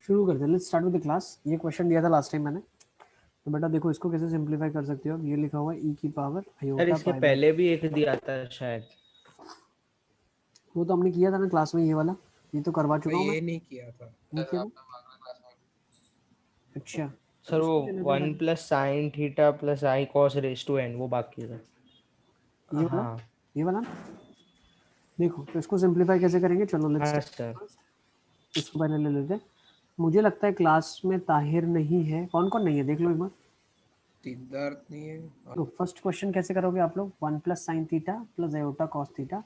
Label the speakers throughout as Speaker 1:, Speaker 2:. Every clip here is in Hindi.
Speaker 1: शुरू करते हैं, let's start with the class. ये क्वेश्चन दिया था लास्ट टाइम मैंने, तो बेटा देखो इसको कैसे सिंपलीफाई कर सकते हो। ये लिखा हुआ है e की पावर
Speaker 2: सर
Speaker 1: आयोटा
Speaker 2: इसके
Speaker 1: पाई बाय,
Speaker 2: पहले भी एक दिया था शायद।
Speaker 1: वो तो हमने किया था ना क्लास में, ये वाला ये तो करवा चुका हूँ मैं।
Speaker 3: ये नहीं किया था
Speaker 1: नहीं किया था? अच्छा
Speaker 2: सर वो
Speaker 1: इसको देने दो
Speaker 2: 1
Speaker 1: पहले,
Speaker 2: plus sine theta plus i cos raise to n वो बाकी था।
Speaker 1: ये वाला,
Speaker 2: हाँ
Speaker 1: ये वाला। देखो तो इसको सिंपलीफाई कैसे करेंगे, चलो लेट्स
Speaker 2: हाँ
Speaker 1: स्टार्ट।
Speaker 2: सर।
Speaker 1: इसको पहले ले लेते हैं। मुझे लगता है क्लास में ताहिर नहीं है, कौन कौन नहीं है देख लो एक बार।
Speaker 3: सिद्धार्थ नहीं है।
Speaker 1: तो फर्स्ट क्वेश्चन कैसे करोगे आप लोग, 1 plus sine theta plus iota cos theta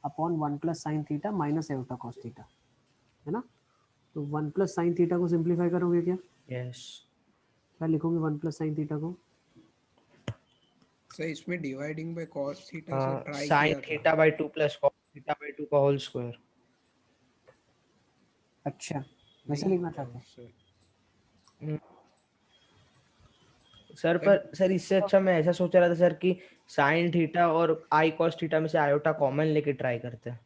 Speaker 1: upon 1 plus sine theta minus iota cos theta, है ना। तो 1 प्लस साइन थीटा को सिंपलीफाई करोगे क्या,
Speaker 2: यस
Speaker 1: क्या लिखोगे 1 प्लस साइन थीटा को।
Speaker 3: सर इसमें डिवाइडिंग बाय कॉस थीटा से
Speaker 2: हाँ,
Speaker 3: ट्राई
Speaker 2: साइन
Speaker 3: किया था।
Speaker 2: Theta by 2 plus cos theta by 2 का होल स्क्वायर।
Speaker 1: अच्छा वैसे
Speaker 3: नहीं
Speaker 1: लिखना चाहते हैं।
Speaker 3: सर।
Speaker 2: सर पर सर इससे अच्छा मैं ऐसा सोच रहा था सर कि साइन थीटा और आई कॉस थीटा में से आयोटा कॉमन लेके ट्राई करते हैं।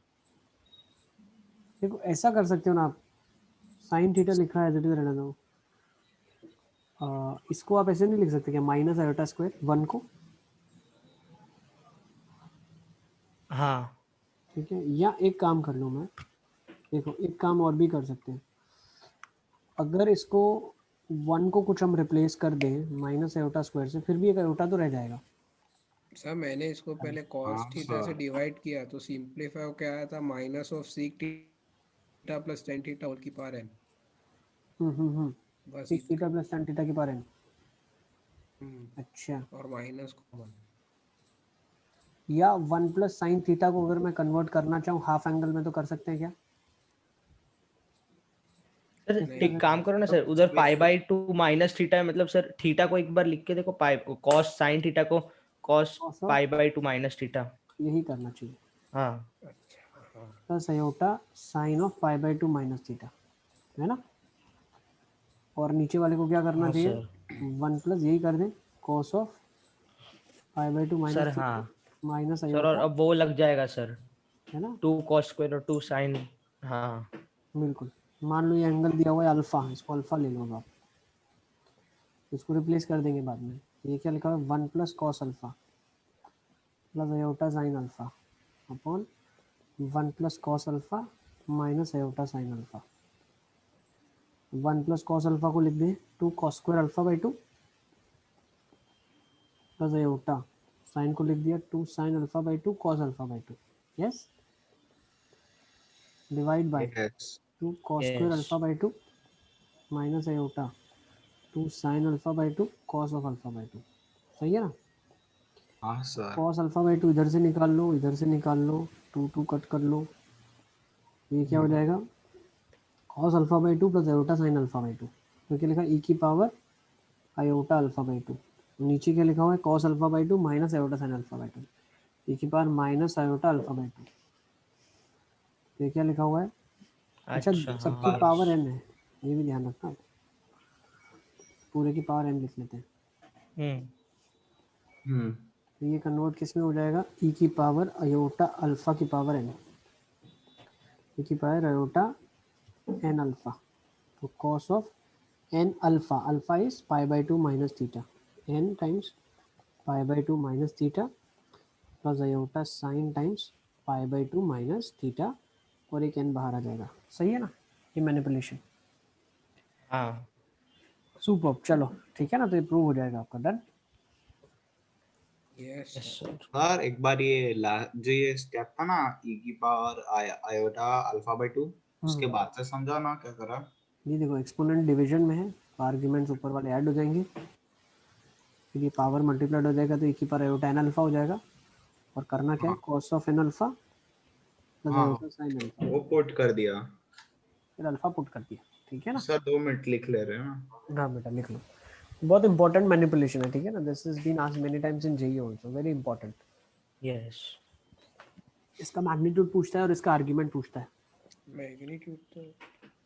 Speaker 1: देखो ऐसा कर सकते हो ना आप, साइन थीटा लिखा है एज इट इज रहने दो। इसको आप ऐसे नहीं लिख सकते क्या, माइनस आयोटा स्क्वायर 1 को,
Speaker 2: हाँ
Speaker 1: ठीक है। या एक काम कर लूँ मैं, देखो एक काम और भी कर सकते हैं। अगर इसको 1 को कुछ हम रिप्लेस कर दें माइनस आयोटा स्क्वायर से, फिर भी एक आयोटा तो रह जाएगा।
Speaker 3: सर मैंने इसको पहले कॉस थीटा से डिवाइड किया तो सिंपलीफाई होकर आया था minus of sec theta plus tan theta whole की पावर एन। बस
Speaker 1: sec theta plus tan theta की पावर n। अच्छा,
Speaker 3: और माइनस कॉमन।
Speaker 1: या 1 प्लस साइन थीटा को अगर मैं कन्वर्ट करना चाहूँ हाफ एंगल में तो कर सकते हैं क्या।
Speaker 2: सर
Speaker 1: कैसे कर
Speaker 2: एक
Speaker 1: सकते
Speaker 2: काम करो ना सर, उधर पाई बाई 2 माइनस थीटा है, मतलब सर थीटा को एक बार लिख के देखो, पाई कॉस साइन थीटा को कॉस
Speaker 1: हैं,
Speaker 2: पाई बाई 2 माइनस थीटा।
Speaker 1: यही करना चाहिए,
Speaker 2: हाँ
Speaker 3: अच्छा हाँ।
Speaker 1: Plus iota sign of pi by 2 minus theta, है ना। और नीचे वाले को क्या करना
Speaker 2: हाँ
Speaker 1: चाहिए,
Speaker 2: सर।
Speaker 1: 1 प्लस यही कर दें cos of pi by 2
Speaker 2: sir
Speaker 1: minus theta
Speaker 2: हाँ
Speaker 1: माइनस
Speaker 2: सर, और
Speaker 1: आयोटा,
Speaker 2: अब वो लग जाएगा सर,
Speaker 1: है ना।
Speaker 2: 2 कॉस स्क्वायर और 2 साइन। हाँ
Speaker 1: बिल्कुल, मान लो ये एंगल दिया हुआ है अल्फा, इसको अल्फा ले लो आप, इसको रिप्लेस कर देंगे बाद में। ये क्या लिखा है, 1 plus cos alpha plus iota sine alpha upon 1 plus cos alpha minus iota sine alpha. 1 plus cos alpha को लिख दें 2 cos square alpha by 2 plus iota sign को लिख दिया 2 sign alpha by 2 cos alpha by 2, yes, divide by
Speaker 4: yes
Speaker 1: 2 cos square
Speaker 2: yes.
Speaker 1: Alpha by 2 minus iota 2 sign alpha by 2 cos of alpha by 2, सही है ना।
Speaker 4: हाँ सर।
Speaker 1: कॉस अल्फा बाई 2 इधर से निकाल लो, इधर से निकाल लो, 2 2 कट कर लो, ये क्या हो जाएगा cos alpha by 2 plus iota sine alpha by 2, तो क्या लिखा ई की पावर आयोटा अल्फा बाई 2, नीचे क्या लिखा हुआ है cos alpha by 2 minus iota sine alpha by 2, ई की power minus iota alpha by 2, ये क्या लिखा हुआ है। अच्छा
Speaker 2: अच्छा
Speaker 1: सबकी
Speaker 2: हाँ
Speaker 1: पावर n है, ये भी ध्यान रखना, पूरे की पावर n लिख लेते हैं।
Speaker 4: हम्म
Speaker 1: तो ये कन्वर्ट किस में हो जाएगा, ई की पावर आयोटा अल्फा की पावर n, ई की पावर आयोटा n अल्फा, तो cos of n alpha, alpha is pi by 2 minus theta, n times pi by 2 minus theta plus iota sign times pi by 2 minus theta, और एक n बाहर आ जाएगा, सही है ना। ये मैनिपुलेशन
Speaker 2: हाँ।
Speaker 1: सुपर, चलो ठीक है ना, तो ये प्रूव हो जाएगा आपका, done.
Speaker 3: Yes
Speaker 2: yes
Speaker 3: sir.
Speaker 2: Sir.
Speaker 4: Sir एक बार ये जो ये स्टेप था ना ई की पावर आयोटा अल्फा बाई 2, उसके बाद से समझा ना क्या करा।
Speaker 1: ये देखो एक्सपोनेंट डिवीजन में है, आर्ग्यूमेंट्स ऊपर वाले ऐड हो जाएंगे, फिर ये पावर मल्टीप्लाइड हो जाएगा तो एक ही पावर आयोटा एन अल्फा हो जाएगा, और करना क्या है
Speaker 4: हाँ
Speaker 1: cos of n alpha plus
Speaker 4: हाँ
Speaker 1: आयोटा साइन अल्फा,
Speaker 4: वो पुट कर दिया।
Speaker 1: फिर अल्फा पुट कर दिया, ठीक है ना।
Speaker 4: सर 2 मिनट लिख ले रहे हैं ना।
Speaker 1: हाँ बेटा लिख लो, बहुत इंपॉर्टेंट मैनिपुलेशन है, ठीक है ना, this is been asked many times in JEE also, very important.
Speaker 2: Yes
Speaker 1: इसका मैग्नीट्यूड पूछता है और इसका आर्ग्यूमेंट पूछता है।
Speaker 3: मैग्नीट्यूड तो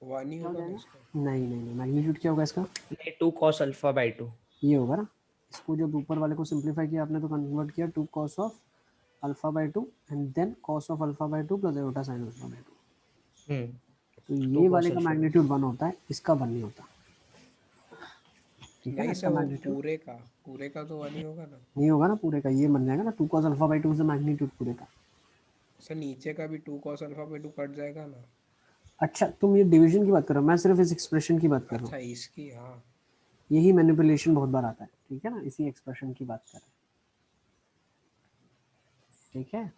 Speaker 3: वन ही
Speaker 1: क्या हो
Speaker 3: होगा ना
Speaker 1: जाएगा,
Speaker 3: इसका।
Speaker 1: नहीं नहीं नहीं, मैग्नीट्यूड क्या होगा इसका,
Speaker 2: नहीं, 2 कॉस अल्फा बाई 2।
Speaker 1: ये होगा ना। इसको जब ऊपर वाले को सिंप्लीफाई किया आपने तो कन्वर्ट किया 2 cos of alpha by 2 and then cos of alpha by 2 plus iota sine alpha by 2, तो
Speaker 2: टू
Speaker 1: ये
Speaker 2: cos
Speaker 1: वाले का
Speaker 2: अल्फा बाई
Speaker 1: मैग्नीट्यूड 1 होता है, इसका 1 नहीं होता, ठीक है ना।
Speaker 3: नहीं
Speaker 1: इसका
Speaker 3: सर, वो
Speaker 1: मैग्नीट्यूड
Speaker 3: पूरे का तो 1 ही होगा ना
Speaker 1: नहीं होगा ना पूरे का, ये बन जाएगा ना 2 cos अल्फा बाई 2 से मैग्नीट्यूड पूरे का।
Speaker 3: सर। नीचे का भी 2 cos अल्फा बाई 2 कट जाएगा ना।
Speaker 1: अच्छा तुम ये डिवीजन की बात कर रहे हो, मैं सिर्फ इस एक्सप्रेशन की बात कर रहा हूँ।
Speaker 3: अच्छा इसकी, हाँ।
Speaker 1: यही मैनिपुलेशन बहुत बार आता है, ठीक है ना, इसी एक्सप्रेशन की बात कर रहे हैं, ठीक है।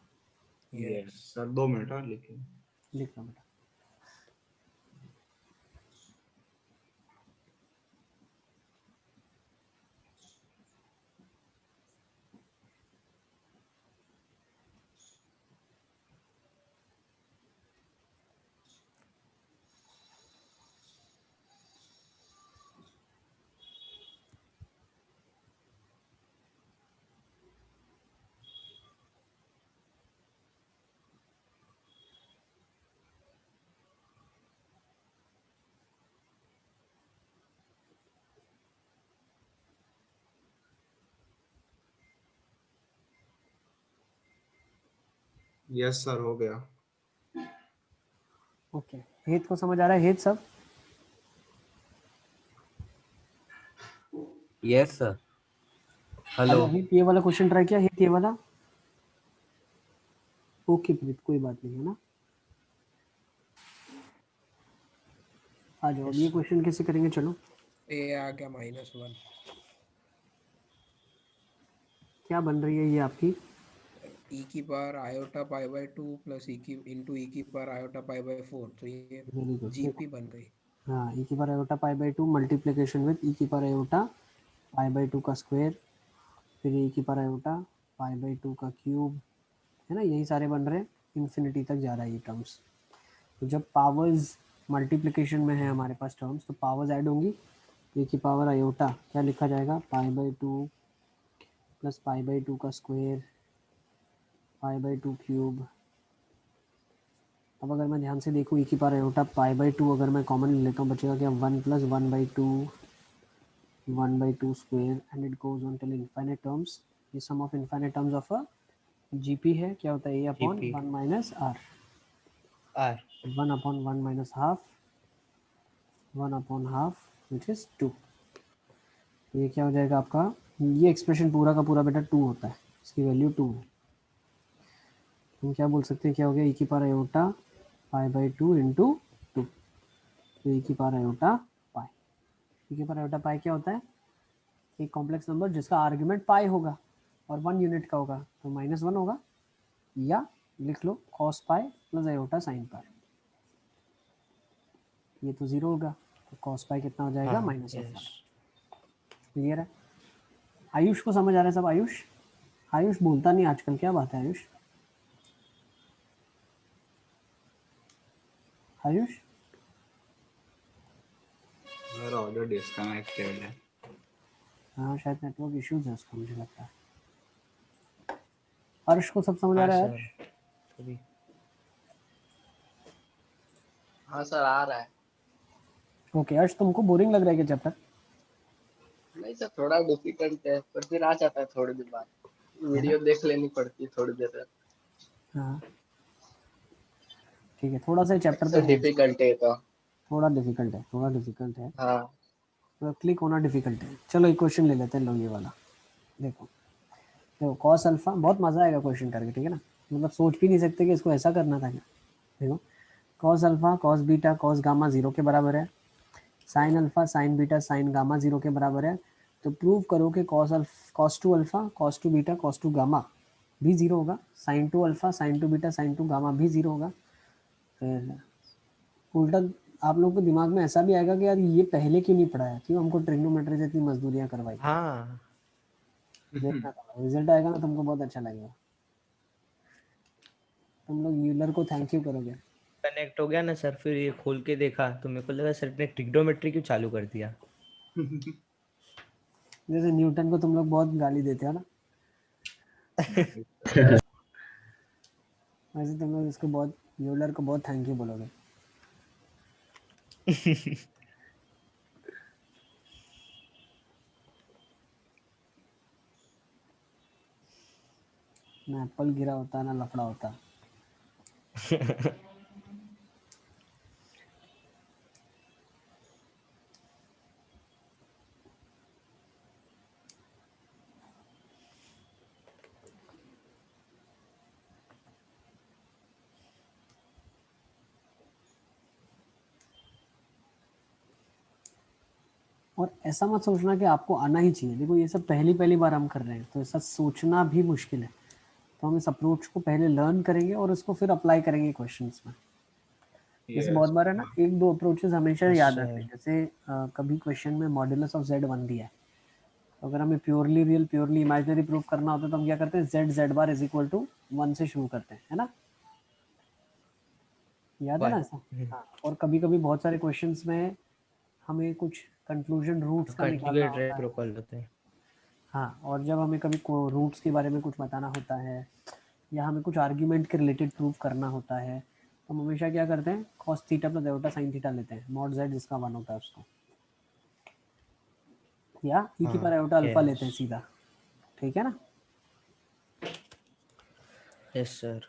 Speaker 4: यस सर, 2 मिनट और लिखिए।
Speaker 1: लिख लो बेटा।
Speaker 4: यस सर, हो गया।
Speaker 1: ओके, हेत को समझ आ रहा है, हेत सब?
Speaker 5: Yes sir. हेलो।
Speaker 1: हेत ये वाला क्वेश्चन ट्राई किया, हेत ये वाला? ओके प्रीत, कोई बात नहीं है ना। आ जाओ, अब ये क्वेश्चन कैसे करेंगे, चलो।
Speaker 3: ए आ गया -1।
Speaker 1: क्या बन रही है ये आपकी?
Speaker 3: ई की power iota pi by 2 plus e की इंटू ई की पावर आयोटा पाई बाई 4, तो ये
Speaker 1: वेरी गुड,
Speaker 3: जीपी बन गई।
Speaker 1: हाँ, ई की power iota pi by 2 multiplication with e की पावर आयोटा पाई बाई 2 का स्क्वायर, फिर ई की पावर आयोटा पाई बाई 2 का क्यूब, है ना, यही सारे बन रहे हैं, इन्फिनिटी तक जा रहा है ये टर्म्स। तो जब पावर्स मल्टीप्लिकेशन में है हमारे पास टर्म्स, तो पावर्स ऐड होंगी, ए की पावर आयोटा क्या लिखा जाएगा, पाई बाई 2 प्लस पाई बाई 2 का स्क्वायर पाई बाई 2 क्यूब। अब अगर मैं ध्यान से देखूँ, ई की पावर आयोटा पाई बाई 2 अगर मैं कॉमन ले लेता हूँ, बचेगा क्या, 1 plus 1/2 square and it goes on till infinite terms. ये sum of infinite terms of a GP है, क्या होता है, a upon
Speaker 2: GP
Speaker 1: 1 minus r,
Speaker 2: R
Speaker 1: 1 upon 1 minus half, 1 upon half which is 2। ये क्या हो जाएगा आपका, ये एक्सप्रेशन पूरा का पूरा बेटा 2 होता है, इसकी वैल्यू 2 है। हम क्या बोल सकते हैं, क्या हो गया, ई की power iota pi by 2 into 2, तो ई की पावर आयोटा पाई। ई की पावर आयोटा पाई क्या होता है, एक कॉम्प्लेक्स नंबर जिसका आर्ग्यूमेंट पाई होगा और 1 यूनिट का होगा, तो -1 होगा, या लिख लो cos pi plus iota sine pi, ये तो 0 होगा, तो कॉस पाई कितना हो जाएगा,
Speaker 2: हाँ
Speaker 1: -1।
Speaker 2: यस।
Speaker 1: क्लियर है? आयुष को समझ आ रहा है सब? आयुष, आयुष बोलता नहीं आजकल, क्या बात है आयुष? आयुष
Speaker 4: मेरा ऑडियो डिस्कनेक्टेड है।
Speaker 1: हाँ, शायद नेटवर्क इश्यूज है उसका, मुझे लगता है। अर्श को सब समझ आ
Speaker 2: हाँ
Speaker 1: रहा है?
Speaker 2: सर
Speaker 1: अर्श,
Speaker 2: तभी
Speaker 5: हाँ सर, आ रहा है।
Speaker 1: ओके। अर्श, तुमको बोरिंग लग रहा है क्या चैप्टर?
Speaker 5: नहीं सर, थोड़ा डिफिकल्ट है, पर फिर आ जाता है थोड़ी देर बाद।
Speaker 1: है ना?
Speaker 5: वीडियो देख लेनी पड़ती है थोड़ी देर तक।
Speaker 1: हाँ ठीक है, थोड़ा सा चैप्टर पे
Speaker 5: सर
Speaker 1: है,
Speaker 5: डिफिकल्ट है तो।
Speaker 1: थोड़ा डिफिकल्ट है, थोड़ा डिफिकल्ट है,
Speaker 5: हाँ
Speaker 1: तो क्लिक होना डिफिकल्ट है। चलो एक क्वेश्चन ले लेते हैं, लो ये वाला देखो। देखो कॉस अल्फा, बहुत मजा आएगा क्वेश्चन करके, ठीक है ना, मतलब सोच भी नहीं सकते कि इसको ऐसा करना था क्या। देखो cos alpha cos beta cos gamma 0 के बराबर है, sine alpha sign beta sine gamma 0 के बराबर है, तो प्रूव करो कि cos two alpha cos two beta cos two gamma भी 0 होगा, sign to alpha sign to beta sine to gamma भी 0 होगा। फिर उल्टा आप लोगों के दिमाग में ऐसा भी आएगा कि यार ये पहले क्यों नहीं पढ़ाया, क्यों हमको ट्रिग्नोमेट्री से इतनी मजदूरियां करवाई।
Speaker 2: हाँ
Speaker 1: देखना रिजल्ट आएगा ना, तुमको बहुत अच्छा लगेगा, तुम लोग न्यूलर को थैंक यू करोगे।
Speaker 2: कनेक्ट हो गया ना सर, फिर ये खोल के देखा तो मेरे को लगा सर ने ट्रिग्नोमेट्री क्यों चालू कर दिया।
Speaker 1: जैसे न्यूटन को तुम लोग बहुत गाली देते हो ना, वैसे तुम लोग इसको बहुत, न्यूलर को बहुत थैंक यू बोलोगे। ना एप्पल गिरा होता ना लफड़ा होता। और ऐसा मत सोचना कि आपको आना ही चाहिए। देखो ये सब पहली बार हम कर रहे हैं, तो ऐसा सोचना भी मुश्किल है। तो हम इस अप्रोच को पहले लर्न करेंगे और उसको फिर अप्लाई करेंगे क्वेश्चंस में। जैसे बहुत बार है ना, एक दो अप्रोचेस हमेशा
Speaker 2: Yes,
Speaker 1: याद
Speaker 2: sir.
Speaker 1: रखते हैं। जैसे कभी क्वेश्चन में मॉड्यूलस ऑफ z 1 दिया है, तो अगर हमें purely real purely imaginary prove करना होता है तो हम क्या करते हैं, z bar is equal to 1 से शुरू करते हैं, है ना? याद है ना
Speaker 2: Why?
Speaker 1: ऐसा? हाँ। और कभी कभी बहुत सारे क्वेश्चंस में हमें कुछ कंक्लूजन रूट्स का निकालना
Speaker 2: कंजुगेट
Speaker 1: होता है।
Speaker 2: रेसिप्रोकल होते हैं।
Speaker 1: हाँ, और जब हमें कभी रूट्स के बारे में कुछ बताना होता है या हमें कुछ आर्ग्यूमेंट के रिलेटेड प्रूव करना होता है, तो हम हमेशा क्या करते हैं, cos theta plus iota sin theta लेते हैं, मॉड z जिसका 1 होता है उसको, या e की पावर आयोटा अल्फा लेते हैं
Speaker 2: Yes.
Speaker 1: सीधा। ठीक है ना?
Speaker 2: Yes, sir.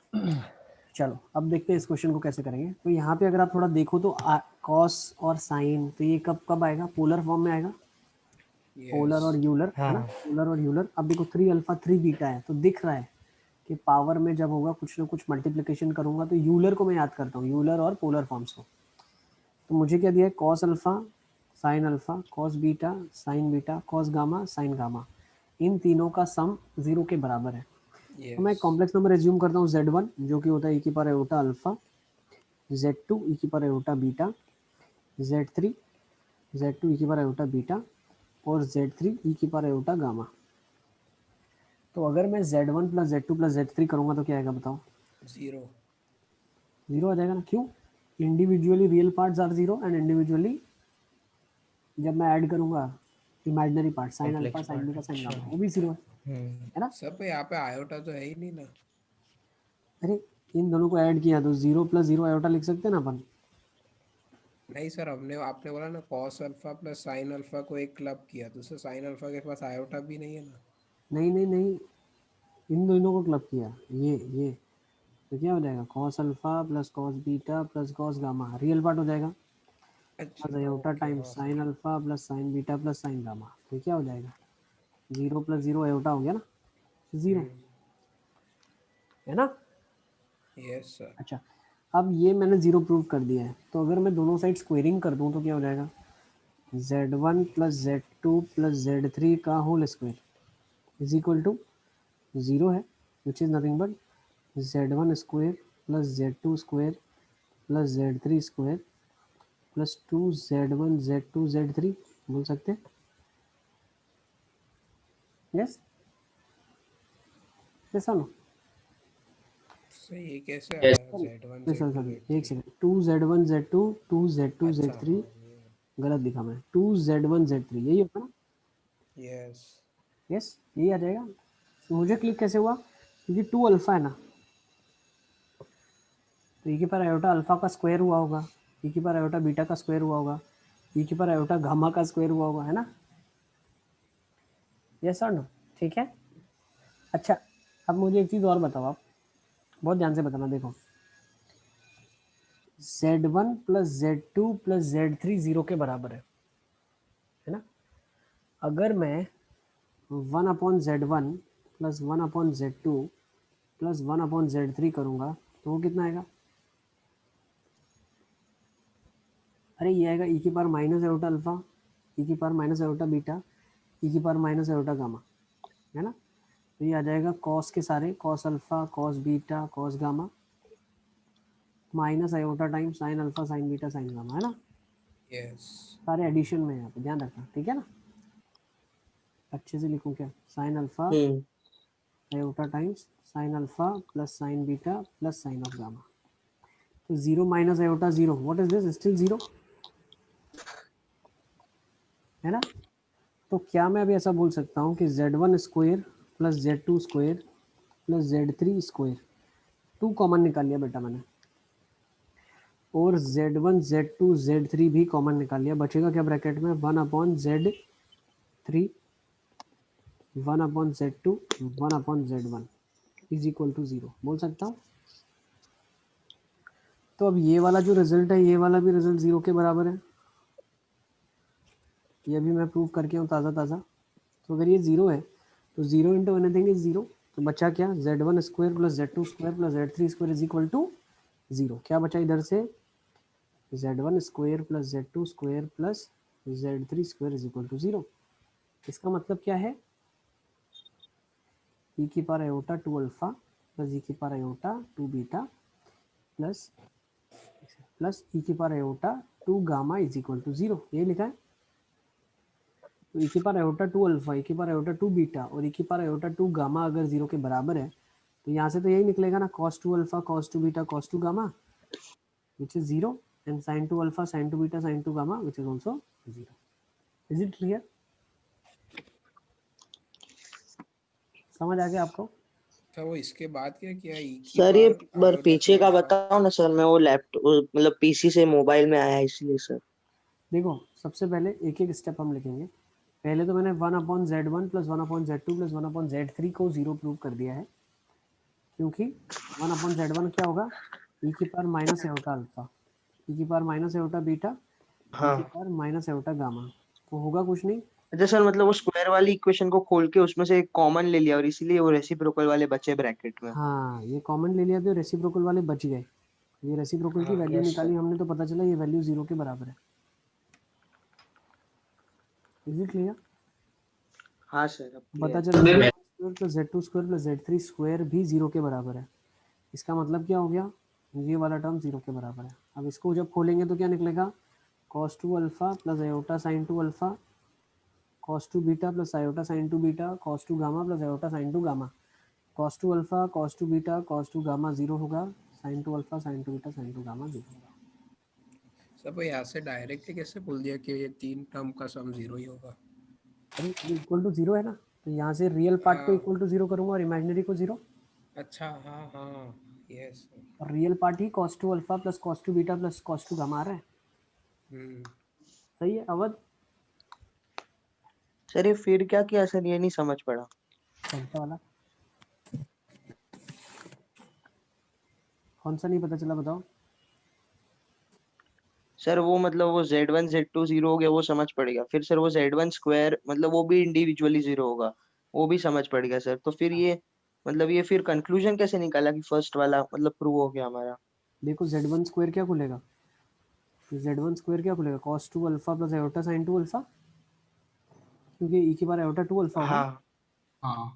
Speaker 1: चलो अब देखते हैं इस क्वेश्चन को कैसे करेंगे। तो यहाँ पे अगर आप थोड़ा देखो तो cos और sin, तो ये कब कब आएगा, पोलर फॉर्म में आएगा, पोलर और यूलर, है ना?
Speaker 2: हाँ।
Speaker 1: पोलर और यूलर। अब देखो 3 अल्फा 3 बीटा है, तो दिख रहा है कि पावर में जब होगा कुछ ना कुछ मल्टीप्लिकेशन करूंगा तो यूलर को मैं याद करता हूँ, यूलर और पोलर फॉर्म्स को। तो मुझे क्या दिया है, cos alpha sine alpha cos beta sine beta cos gamma sine gamma, इन तीनों का सम 0 के बराबर है। तो मैं कॉम्प्लेक्स नंबर एज्यूम करता हूँ z1 जो कि होता है e की power iota alpha, z2 e की power iota beta, z3 e की पावर आयोटा बीटा और z3 e की पावर आयोटा गामा। तो अगर मैं z1 plus z2 plus z3 करूंगा तो क्या आएगा बताओ? 0 आ जाएगा ना? क्यों? Individually real parts are 0 and individually जब मैं ऐड करूंगा imaginary part sine alpha
Speaker 2: Complex
Speaker 1: sine
Speaker 2: part.
Speaker 1: Beta sine gamma,
Speaker 2: अच्छा।
Speaker 1: वो भी 0 है ना?
Speaker 3: सब यहाँ पे आयोटा तो है ही नहीं ना।
Speaker 1: अरे इन दोनों को ऐड किया तो 0 प्लस 0 आयोटा लिख सकते हैं ना अपन।
Speaker 3: नहीं सर, हमने आपने बोला ना cos alpha plus sine alpha को एक क्लब किया, तो उससे साइन अल्फा के पास आयोटा भी नहीं है ना।
Speaker 1: नहीं नहीं नहीं, इन दोनों को क्लब किया, ये तो क्या हो जाएगा, cos alpha plus cos beta plus cos gamma, real part हो जाएगा,
Speaker 3: अच्छा
Speaker 1: प्लस आयोटा
Speaker 3: ओके,
Speaker 1: टाइम्स
Speaker 3: हाँ
Speaker 1: sine alpha plus sign beta plus sign gamma, तो क्या हो जाएगा, 0 प्लस 0 आयोटा हो गया ना, 0, है ना?
Speaker 3: Yes sir.
Speaker 1: अच्छा, अब ये मैंने 0 प्रूव कर दिया है, तो अगर मैं दोनों साइड स्क्वेयरिंग कर दूं तो क्या हो जाएगा, z1 plus z2 plus z3 का whole square is equal to 0 है, which is nothing but z1 square plus z2 square plus z3 square plus 2z1 z2 z3, बोल सकते हैं? यस, ऐसा नो?
Speaker 3: सही है, कैसे
Speaker 5: Yes.
Speaker 3: आया Z1
Speaker 1: सॉरी
Speaker 3: Z2
Speaker 1: सॉरी एक
Speaker 3: Z3?
Speaker 1: Second, 2z1 z2 2z2
Speaker 3: अच्छा
Speaker 1: z3,
Speaker 3: हाँ,
Speaker 1: गलत लिखा मैं, 2z1 z3 यही होगा ना?
Speaker 3: यस
Speaker 1: यस, यही आ जाएगा। तो मुझे क्लिक कैसे हुआ, क्योंकि 2 अल्फा है ना, तो e की पावर आयोटा अल्फा का स्क्वायर हुआ होगा, e की पावर आयोटा बीटा का स्क्वायर हुआ होगा, e की पावर आयोटा गामा का स्क्वायर हुआ होगा, है ना? यस और नो? ठीक है। अच्छा, अब मुझे एक चीज़ और बताओ, आप बहुत ध्यान से बताना, देखो z1 plus z2 plus z3 0 के बराबर है ना? अगर मैं 1 upon z1 plus 1 upon z2 plus 1 upon z3 करूँगा तो वो कितना आएगा? अरे ये आएगा e की power minus iota alpha, e की power minus iota beta, e की पावर माइनस आयोटा गामा, है ना? तो ये आ जाएगा कॉस के सारे, cos alpha cos beta cos gamma minus iota time sine alpha sign beta sine gamma, है ना?
Speaker 3: यस।
Speaker 1: सारे एडिशन में यहाँ पे ध्यान रखना, ठीक है ना? अच्छे से लिखूँ क्या, sine alpha iota times sine alpha plus sign beta plus sign of gamma, तो 0 minus iota 0, what is this, still 0, है ना? तो क्या मैं अभी ऐसा बोल सकता हूँ कि z1 square plus z2 square plus z3 square, 2 common निकाल लिया बेटा मैंने, और z1 z2 z3 भी कॉमन निकाल लिया, बचेगा क्या ब्रैकेट में, 1 upon z3 1 upon z2 1 upon z1 is equal to 0, बोल सकता हूँ? तो अब ये वाला जो रिजल्ट है, ये वाला भी रिजल्ट 0 के बराबर है, ये भी मैं प्रूव करके हूँ ताज़ा। तो अगर ये 0 है तो 0 इंटू एनीथिंग इज 0, तो बचा क्या, z1 square plus z2 square plus z3 square is equal to 0, क्या बचा इधर से, z1 square plus z2 square plus Z3 square is equal to 0। इसका मतलब क्या है, e की power iota 2 alpha plus e की power iota 2 beta plus e की power iota 2 gamma is equal to 0, ये लिखा है। तो e की पावर आयोटा 2 अल्फा, e की पावर आयोटा 2 बीटा और e की पावर आयोटा 2 गामा अगर 0 के बराबर है तो यहाँ से तो यही निकलेगा ना, cos 2 alpha cos 2 beta cos 2 gamma which is 0 and sin 2 alpha sin 2 beta sin 2 gamma which is also 0. Is it clear? समझ आ गया आपको?
Speaker 3: अच्छा वो इसके बाद क्या किया, ई की
Speaker 6: सर ये
Speaker 3: पावर
Speaker 6: बार
Speaker 3: आयोटा
Speaker 6: पीछे
Speaker 3: 2
Speaker 6: का
Speaker 3: अल्फा।
Speaker 6: बताओ ना सर, मैं वो लैपटॉप मतलब पीसी से मोबाइल में आया इसलिए सर।
Speaker 1: देखो सबसे पहले एक एक स्टेप हम लिखेंगे। पहले तो मैंने 1/z1 plus 1/z2 plus 1/z3 को 0 प्रूव कर दिया है, क्योंकि 1/z1 क्या होगा, e की power minus aorta alpha, e की power minus aorta beta, e
Speaker 6: हाँ
Speaker 1: की पावर माइनस एओटा गामा, तो होगा कुछ नहीं।
Speaker 6: अच्छा सर, मतलब वो स्क्वायर वाली इक्वेशन को खोल के उसमें से एक कॉमन ले लिया और इसीलिए वो रेसिप्रोकल वाले बचे ब्रैकेट में।
Speaker 1: हाँ ये कॉमन ले लिया तो रेसिप्रोकल वाले बच गए। ये रेसिप्रोकल की
Speaker 6: हाँ,
Speaker 1: वैल्यू
Speaker 6: yes,
Speaker 1: निकाली
Speaker 6: sir.
Speaker 1: हमने तो पता चला ये वैल्यू 0 के बराबर है। Is it clear?
Speaker 6: हाँ सर, अब
Speaker 1: पता
Speaker 6: clear
Speaker 1: चला
Speaker 6: है।
Speaker 1: Square plus Z2 square plus Z3 square भी 0 के बराबर है। इसका मतलब क्या हो गया, ये वाला टर्म 0 के बराबर है। अब इसको जब खोलेंगे तो क्या निकलेगा, cos 2 alpha plus iota sin 2 alpha cos 2 beta plus iota sin 2 beta cos 2 gamma plus iota sin 2 gamma. cos 2 alpha cos 2 beta cos 2 gamma 0 होगा, sin 2 alpha sin 2 beta sin 2 gamma 0 होगा।
Speaker 3: सब यहाँ से डायरेक्टली कैसे बोल दिया कि ये तीन टर्म का सम 0 ही होगा।
Speaker 1: अरे ये इक्वल टू 0 है ना, तो यहाँ से रियल पार्ट को
Speaker 3: हाँ
Speaker 1: इक्वल टू 0 करूंगा और इमेजिनरी को 0,
Speaker 3: अच्छा, हाँ हाँ यस।
Speaker 1: और रियल पार्ट ही cos 2 alpha plus cos 2 beta plus cos 2 gamma आ रहा है।
Speaker 3: हम्म।
Speaker 1: सही है अवध?
Speaker 6: सर ये फिर क्या किया सर, ये नहीं समझ पड़ा।
Speaker 1: कौन सा वाला, कौन सा नहीं पता चला बताओ?
Speaker 6: सर वो मतलब वो Z1 Z2 0 हो गया वो समझ पड़ गया, फिर सर वो Z1 स्क्वायर मतलब वो भी इंडिविजुअली 0 होगा वो भी समझ पड़ गया सर। तो फिर ये मतलब ये फिर कंक्लूजन कैसे निकाला कि फर्स्ट वाला मतलब प्रूव हो गया हमारा।
Speaker 1: देखो Z1 स्क्वायर क्या खुलेगा, Z1 स्क्वायर क्या खुलेगा, cos 2 alpha plus iota sin 2 alpha, क्योंकि e की पावर आयोटा 2 अल्फा होगा ना।
Speaker 6: हाँ
Speaker 4: हाँ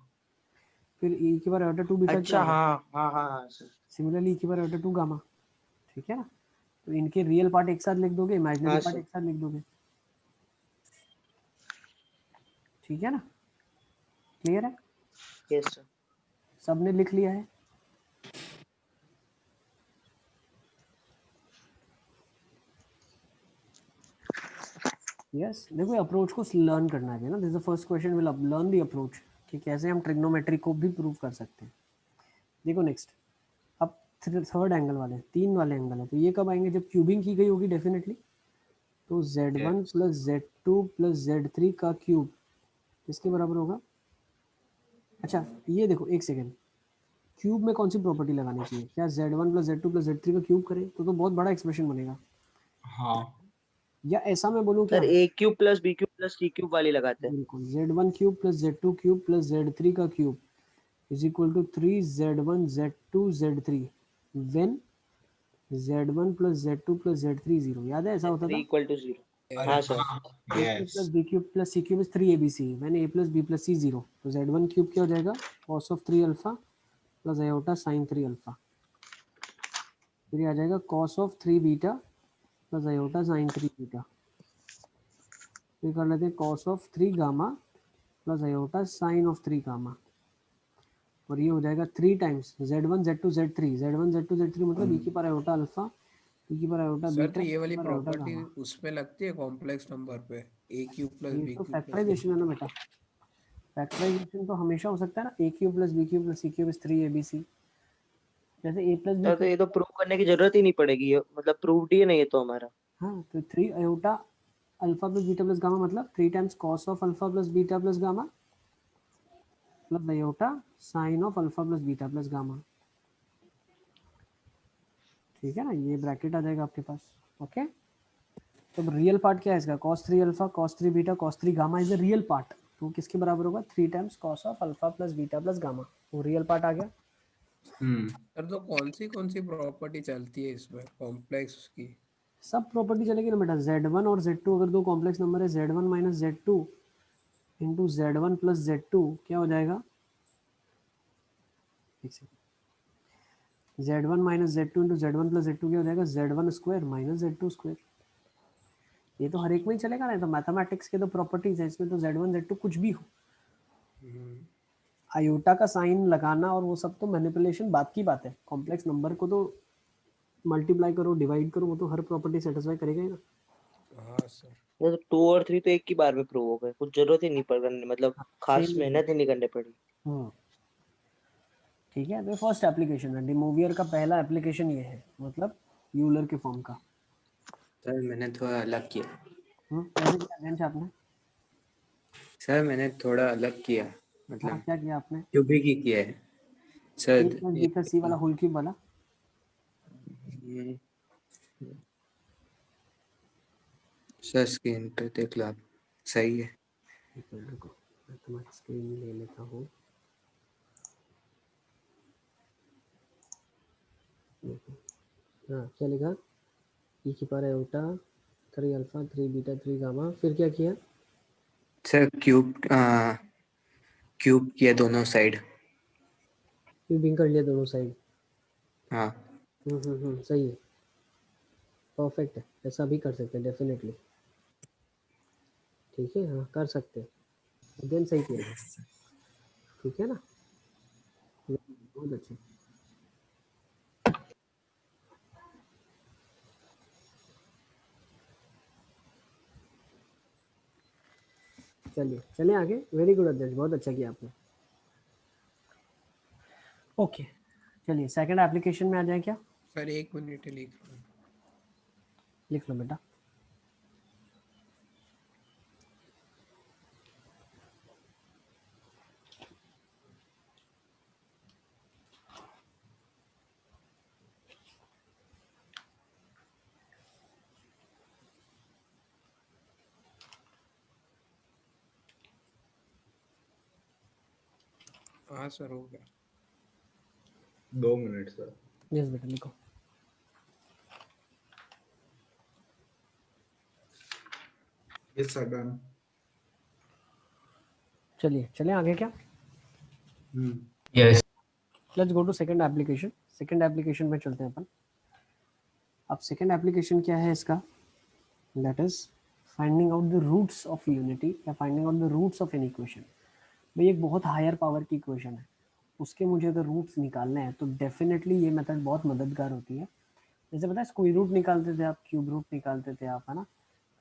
Speaker 1: फिर e की पावर आयोटा 2 बीटा क्या
Speaker 6: अच्छा,
Speaker 1: होगा,
Speaker 6: हाँ हाँ हाँ हाँ सर।
Speaker 1: सिमिलरली e की पावर आयोटा 2 गामा। ठीक है ना, तो इनके रियल पार्ट एक साथ लिख दोगे, इमेजिनरी
Speaker 6: हाँ
Speaker 1: पार्ट
Speaker 6: सर,
Speaker 1: एक साथ लिख दोगे। ठीक है ना, क्लियर है,
Speaker 6: यस सर।
Speaker 1: सबने लिख लिया है? यस देखो अप्रोच को लर्न करना है ना, this is the first question, will learn the approach कि कैसे हम ट्रिग्नोमेट्री को भी प्रूव कर सकते हैं। देखो नेक्स्ट, अब थर्ड एंगल वाले, तीन वाले एंगल है, तो ये कब आएंगे, जब क्यूबिंग की गई होगी डेफिनेटली। तो Z1
Speaker 4: yes.
Speaker 1: Plus Z2 plus Z3 का क्यूब किसके बराबर होगा। अच्छा ये देखो एक सेकेंड, क्यूब में कौन सी प्रॉपर्टी लगानी चाहिए, क्या Z1 plus Z2 plus Z3 का क्यूब करें तो बहुत बड़ा एक्सप्रेशन बनेगा,
Speaker 4: हाँ
Speaker 1: या ऐसा मैं बोलूँ क्या,
Speaker 6: sir a cube plus B cube plus C cube वाली लगाते हैं।
Speaker 1: बिल्कुल Z1 cube plus Z2 cube plus Z3 का cube is equal to 3Z1 Z2 Z3 when Z1 plus Z2 plus Z3 0, याद है ऐसा होता
Speaker 6: 3
Speaker 1: था।
Speaker 6: Equal to 0।
Speaker 4: अरे
Speaker 6: हाँ सर।
Speaker 4: हाँ
Speaker 1: a cube
Speaker 4: yes
Speaker 1: plus B cube plus C cube is 3abc when a plus b plus c 0, तो Z1 क्यूब क्या हो जाएगा, cos of 3 alpha plus iota sin 3 alpha, फिर ये आ जाएगा cos of 3 beta plus iota sin 3 beta, फिर कर लेते हैं cos of 3 gamma plus iota sin of 3 gamma, और ये हो जाएगा 3 times Z1 Z2 Z3 Z1 Z2 Z3 मतलब e की पावर आयोटा अल्फा e की पावर आयोटा
Speaker 3: सर तो
Speaker 1: बीटा e
Speaker 3: ये
Speaker 1: की
Speaker 3: वाली
Speaker 1: पावर आयोटा
Speaker 3: प्रॉपर्टी
Speaker 1: गामा।
Speaker 3: उस पे लगती है कॉम्प्लेक्स नंबर पे, ए क्यूब प्लस
Speaker 1: ये
Speaker 3: बी
Speaker 1: तो
Speaker 3: क्यूब प्लस सी
Speaker 1: फैक्टराइजेशन है ना बेटा, फैक्टराइजेशन तो हमेशा हो सकता है ना, a cube plus B cube plus C cube is 3abc, जैसे ए प्लस बी
Speaker 6: सर तो ये तो प्रूव करने की जरूरत ही नहीं पड़ेगी, ये मतलब प्रूव्ड ही है नहीं ये तो हमारा।
Speaker 1: हाँ तो 3 iota alpha plus beta plus gamma मतलब 3 times cos of alpha plus beta plus gamma plus iota sign of alpha plus beta plus gamma. ठीक है ना, ये ब्रैकेट आ जाएगा आपके पास। ओके, तो रियल पार्ट क्या है इसका, cos 3 alpha cos 3 beta cos 3 gamma is a real part, तो किसके बराबर होगा, 3 times cos of alpha plus beta plus gamma, वो रियल पार्ट आ गया।
Speaker 3: सर तो कौन सी प्रॉपर्टी चलती है इसमें कॉम्प्लेक्स की।
Speaker 1: सब प्रॉपर्टी चलेगी ना बेटा। z1 और z2 अगर दो कॉम्प्लेक्स नंबर है, z1 minus z2 into z1 plus z2 क्या हो जाएगा, z1 minus z2 into z1 plus z2 क्या हो जाएगा, z1 square minus z2 square. ये तो हर एक में ही चलेगा ना, तो मैथमेटिक्स के तो प्रॉपर्टीज है, इसमें तो z1 z2 कुछ भी हो, आयोटा का साइन लगाना और वो सब तो मैनिपुलेशन बात की बात है। कॉम्प्लेक्स नंबर को तो मल्टीप्लाई करो, डिवाइड करो, वो तो हर प्रॉपर्टी सेटिस्फाई करेगा ही ना।
Speaker 3: हाँ सर।
Speaker 6: ये तो 2 और 3 तो एक ही बार में प्रूव हो गए, कुछ जरूरत ही नहीं पड़ने, मतलब खास
Speaker 1: Same ही है।
Speaker 6: मेहनत ही नहीं करनी पड़ी।
Speaker 1: ठीक है, तो फर्स्ट एप्लीकेशन है डिमोवियर का, पहला एप्लीकेशन ये है, मतलब यूलर के फॉर्म का।
Speaker 7: सर मैंने थोड़ा अलग किया।
Speaker 1: कैसे किया बेंच आपने?
Speaker 7: सर मैंने थोड़ा अलग किया,
Speaker 1: हाँ,
Speaker 7: मतलब
Speaker 1: क्या किया आपने?
Speaker 7: क्यूबिक ही किया है
Speaker 1: ए
Speaker 7: सर।
Speaker 1: प्लस बी प्लस सी वाला होल क्यूब वाला।
Speaker 7: सर स्क्रीन पे देख लो आप, सही है।
Speaker 1: एक मिनट रुको, मैं तुम्हारी स्क्रीन ले लेता हूँ। हाँ, क्या लिखा, ई की power iota 3 alpha 3 beta 3 gamma, फिर क्या किया?
Speaker 7: सर क्यूब किया दोनों साइड।
Speaker 1: क्यूबिंग कर लिया दोनों साइड।
Speaker 7: हाँ
Speaker 1: सही है, परफेक्ट है, ऐसा भी कर सकते हैं डेफिनेटली। ठीक है, हाँ कर सकते हैं, अगेन सही किया, ठीक है ना, बहुत अच्छा। चलिए चलिए आगे, वेरी गुड अध्यक्ष, बहुत अच्छा किया आपने। ओके चलिए सेकंड एप्लीकेशन में आ जाए क्या?
Speaker 3: सर 1 मिनट लिख रहा हूँ।
Speaker 1: लिख लो बेटा।
Speaker 3: हाँ सर हो गया।
Speaker 4: 2 मिनट सर।
Speaker 1: यस बेटा लिखो।
Speaker 4: Yes sir done.
Speaker 1: चलिए चलिए आगे क्या,
Speaker 8: Yes.
Speaker 1: Let's go to second application. Second application में चलते हैं अपन। अब सेकंड एप्लीकेशन क्या है इसका, that is finding out the roots of unity या finding out the roots of an equation. भाई एक बहुत हायर पावर की इक्वेशन है, उसके मुझे अगर रूट्स निकालने हैं तो डेफिनेटली ये मेथड बहुत मददगार होती है। जैसे पता है स्क्वायर रूट निकालते थे आप, क्यूब रूट निकालते थे आप, है ना,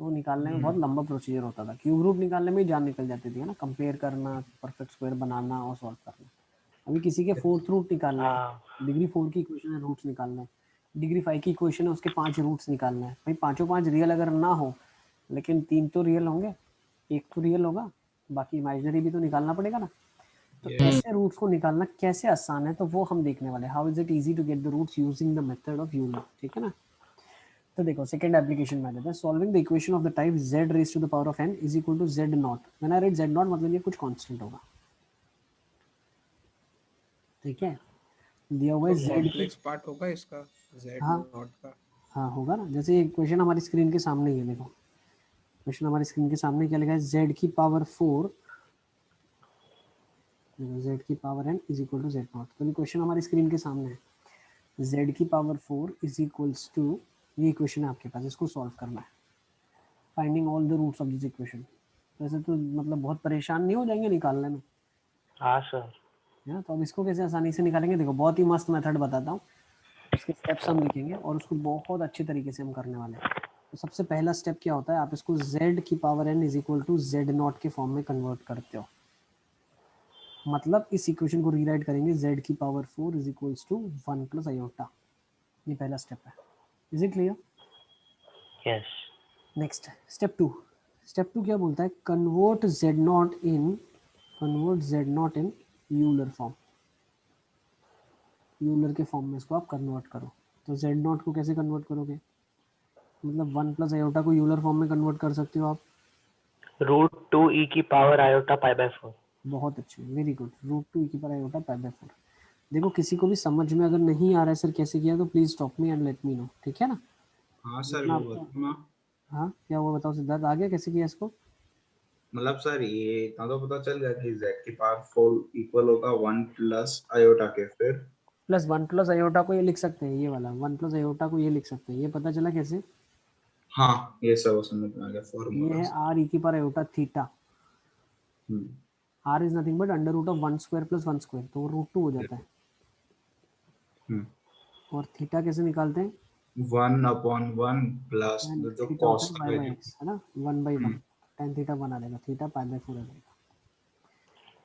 Speaker 1: तो वो निकालने में बहुत लंबा प्रोसीजर होता था। क्यूब रूट निकालने में ही जान निकल जाती थी, है ना, कंपेयर करना, परफेक्ट स्क्वायर बनाना और सॉल्व करना। अभी किसी के फोर्थ रूट निकालना है, डिग्री 4 की इक्वेशन है, रूट्स निकालना है, डिग्री 5 की इक्वेशन है, उसके 5 रूट्स निकालना है। भाई पांचों 5 रियल अगर ना हो, लेकिन 3 तो रियल होंगे, एक तो रियल होगा, बाकी इमेजिनरी भी तो निकालना पड़ेगा ना। तो ऐसे रूट्स को निकालना कैसे आसान है, तो वो हम देखने वाले हैं। How is it easy to get the roots using the method of Euler, ठीक है ना। तो देखो सेकंड एप्लीकेशन में जाते हैं। Solving the equation of the type z raise to the power of n is equal to z naught. When I write z naught मतलब ये कुछ कांस्टेंट होगा, ठीक है, दिया हुआ है z की,
Speaker 3: कॉम्प्लेक्स पार्ट होगा इसका z
Speaker 1: हाँ
Speaker 3: नॉट का।
Speaker 1: हाँ होगा ना। जैसे इक्वेशन हमारी स्क्रीन के सामने ही है, देखो क्वेश्चन हमारी स्क्रीन के सामने क्या लिखा है, z की पावर 4, z की power n is equal to z naught. तो इक्वेशन हमारी स्क्रीन के सामने है, z की पावर 4 इज इक्वल्स टू, ये इक्वेशन है आपके पास, इसको सॉल्व करना है। Finding all the roots of this equation. वैसे तो मतलब बहुत परेशान नहीं हो जाएंगे निकालने में?
Speaker 8: हाँ सर।
Speaker 1: है, तो अब इसको कैसे आसानी से निकालेंगे, देखो बहुत ही मस्त मेथड बताता हूँ, उसके स्टेप्स हम लिखेंगे और उसको बहुत अच्छे तरीके से हम करने वाले हैं। तो सबसे पहला स्टेप क्या होता है, आप इसको z की power n is equal to z naught के फॉर्म में कन्वर्ट करते हो। मतलब इस इक्वेशन को रीराइट करेंगे, z की power 4 is equals to 1 plus iota. ये पहला स्टेप है, is it clear?
Speaker 8: Yes.
Speaker 1: Next step 2। Step 2 क्या बोलता है, convert z naught in Euler form. Euler के फॉर्म में इसको आप कन्वर्ट करो। तो z नॉट को कैसे कन्वर्ट करोगे, मतलब 1 प्लस आयोटा को यूलर फॉर्म में कन्वर्ट कर सकते हो आप।
Speaker 8: √2e की पावर आयोटा π/4.
Speaker 1: बहुत अच्छे, वेरी गुड, √2e की पावर आयोटा π/4। देखो किसी को भी समझ में अगर नहीं आ रहा है सर कैसे किया, तो please stop me and let me know, ठीक है ना।
Speaker 4: हाँ सर
Speaker 1: जितना
Speaker 4: वो
Speaker 1: आपको,
Speaker 4: बताओ ना।
Speaker 1: हाँ क्या वो बताओ, सिद्धार्थ आ गया कैसे किया इसको?
Speaker 4: मतलब सर ये इतना तो पता चल गया कि z की पावर 4 इक्वल होगा 1 प्लस आयोटा के, फिर
Speaker 1: प्लस 1 प्लस आयोटा को ये लिख सकते हैं, ये वाला 1 प्लस आयोटा को ये लिख सकते हैं, ये पता चला कैसे?
Speaker 4: हाँ ये सब समझ में आ गया
Speaker 1: ये
Speaker 4: फॉर्मूला
Speaker 1: है
Speaker 4: से।
Speaker 1: आर ई की power iota theta.
Speaker 4: Hmm,
Speaker 1: r is nothing but under root of 1 square plus 1 square, तो रूट 2 हो जाता है।
Speaker 4: हम्म,
Speaker 1: और थीटा कैसे निकालते हैं?
Speaker 4: 1/1 प्लस
Speaker 1: tan
Speaker 4: जो
Speaker 1: थीटा होता
Speaker 4: कॉस
Speaker 1: है
Speaker 4: का
Speaker 1: पाई बाई
Speaker 4: वैल्यू।
Speaker 1: एक्स, है ना, 1/1 tan थीटा 1 आ जाएगा, थीटा पाई बाई 4 आ जाएगा,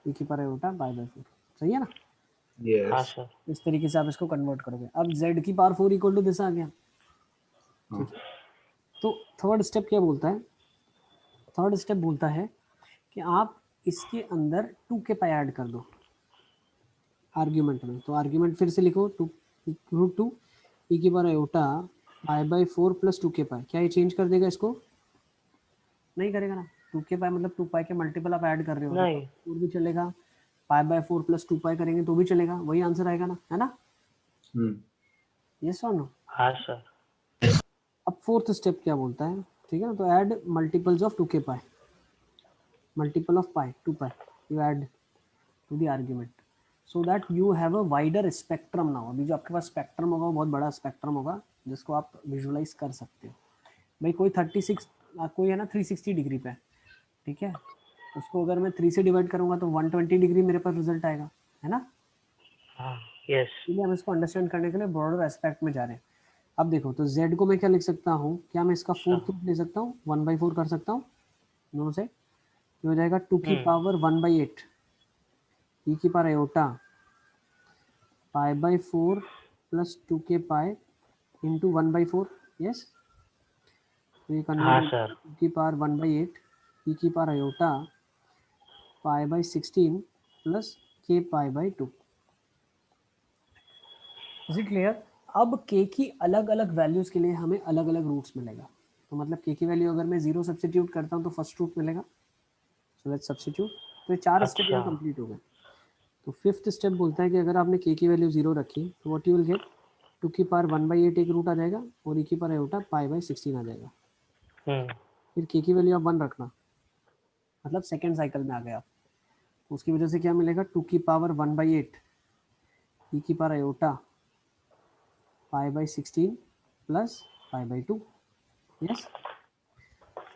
Speaker 1: ई की पावर आयोटा पाई बाई 4। सही है ना?
Speaker 8: हाँ
Speaker 4: यस।
Speaker 8: सर।
Speaker 1: इस तरीके से आप इसको कन्वर्ट करोगे। अब z की पावर 4 इक्वल टू दिस आ गया,
Speaker 4: हाँ
Speaker 1: ठीक है। तो थर्ड स्टेप क्या बोलता है? थर्ड स्टेप बोलता है कि आप इसके अंदर 2 के पाई ऐड कर दो आर्ग्यूमेंट में। तो आर्ग्यूमेंट फिर से लिखो, टू रूट 2 ई की power iota pi by 4 plus 2 के पाई। क्या ये चेंज कर देगा इसको? नहीं करेगा ना। 2 के पाई मतलब 2 पाई के मल्टीपल आप ऐड कर रहे हो, तो
Speaker 8: नहीं।
Speaker 1: 4 भी चलेगा, पाई बाई 4 प्लस 2 पाई करेंगे तो भी चलेगा, वही आंसर आएगा ना, है ना? यस और नो?
Speaker 8: हाँ सर।
Speaker 1: अब फोर्थ स्टेप क्या बोलता है, ठीक है ना? तो ऐड मल्टीपल्स ऑफ 2 के pi, multiple of pi 2 pi, you add to the argument so that you have a wider spectrum now. अभी जो आपके पास स्पेक्ट्रम होगा वो बहुत बड़ा स्पेक्ट्रम होगा जिसको आप विजुलाइज कर सकते हो। भाई कोई 36, कोई है ना 360 डिग्री पे, ठीक है, उसको अगर मैं 3 से डिवाइड करूंगा तो 120 डिग्री मेरे पास रिजल्ट आएगा, है ना?
Speaker 8: हाँ यस।
Speaker 1: इसलिए हम इसको अंडरस्टैंड करने के लिए ब्रॉडर एस्पेक्ट में जा रहे हैं। अब देखो, तो z को मैं क्या लिख सकता हूँ, क्या मैं इसका फोर्थ रूट ले सकता हूँ, 1/4 कर सकता हूँ दोनों से। ये हो जाएगा 2 की पावर 1/8 ई की power iota pi by 4 plus 2 के पाई इंटू 1/4। यस, तो ये कन्वर्ट
Speaker 8: हाँ
Speaker 1: हो
Speaker 8: सर।
Speaker 1: जाएगा 2 की पावर 1/8 ई की power iota pi by 16 plus k pi by 2। Is it clear? अब k की अलग अलग वैल्यूज के लिए हमें अलग अलग रूट्स मिलेगा। तो मतलब k की वैल्यू अगर मैं 0 सब्स्टिट्यूट करता हूँ तो फर्स्ट रूट मिलेगा, सो लेट्स सब्स्टिट्यूट। तो ये 4 स्टेप
Speaker 8: अच्छा।
Speaker 1: यहाँ कंप्लीट हो गए। तो फिफ्थ स्टेप बोलता है कि अगर आपने k की वैल्यू 0 रखी तो व्हाट यू विल गेट, 2 की पावर 1/8 एक रूट आ जाएगा और e की पावर आयोटा पाई बाई 16 आ जाएगा। फिर k की वैल्यू आप 1 रखना, मतलब सेकेंड साइकिल में आ गया आप। उसकी वजह से क्या मिलेगा, 2 की पावर 1/8 ई की power iota pi by 16 plus pi by 2। Yes,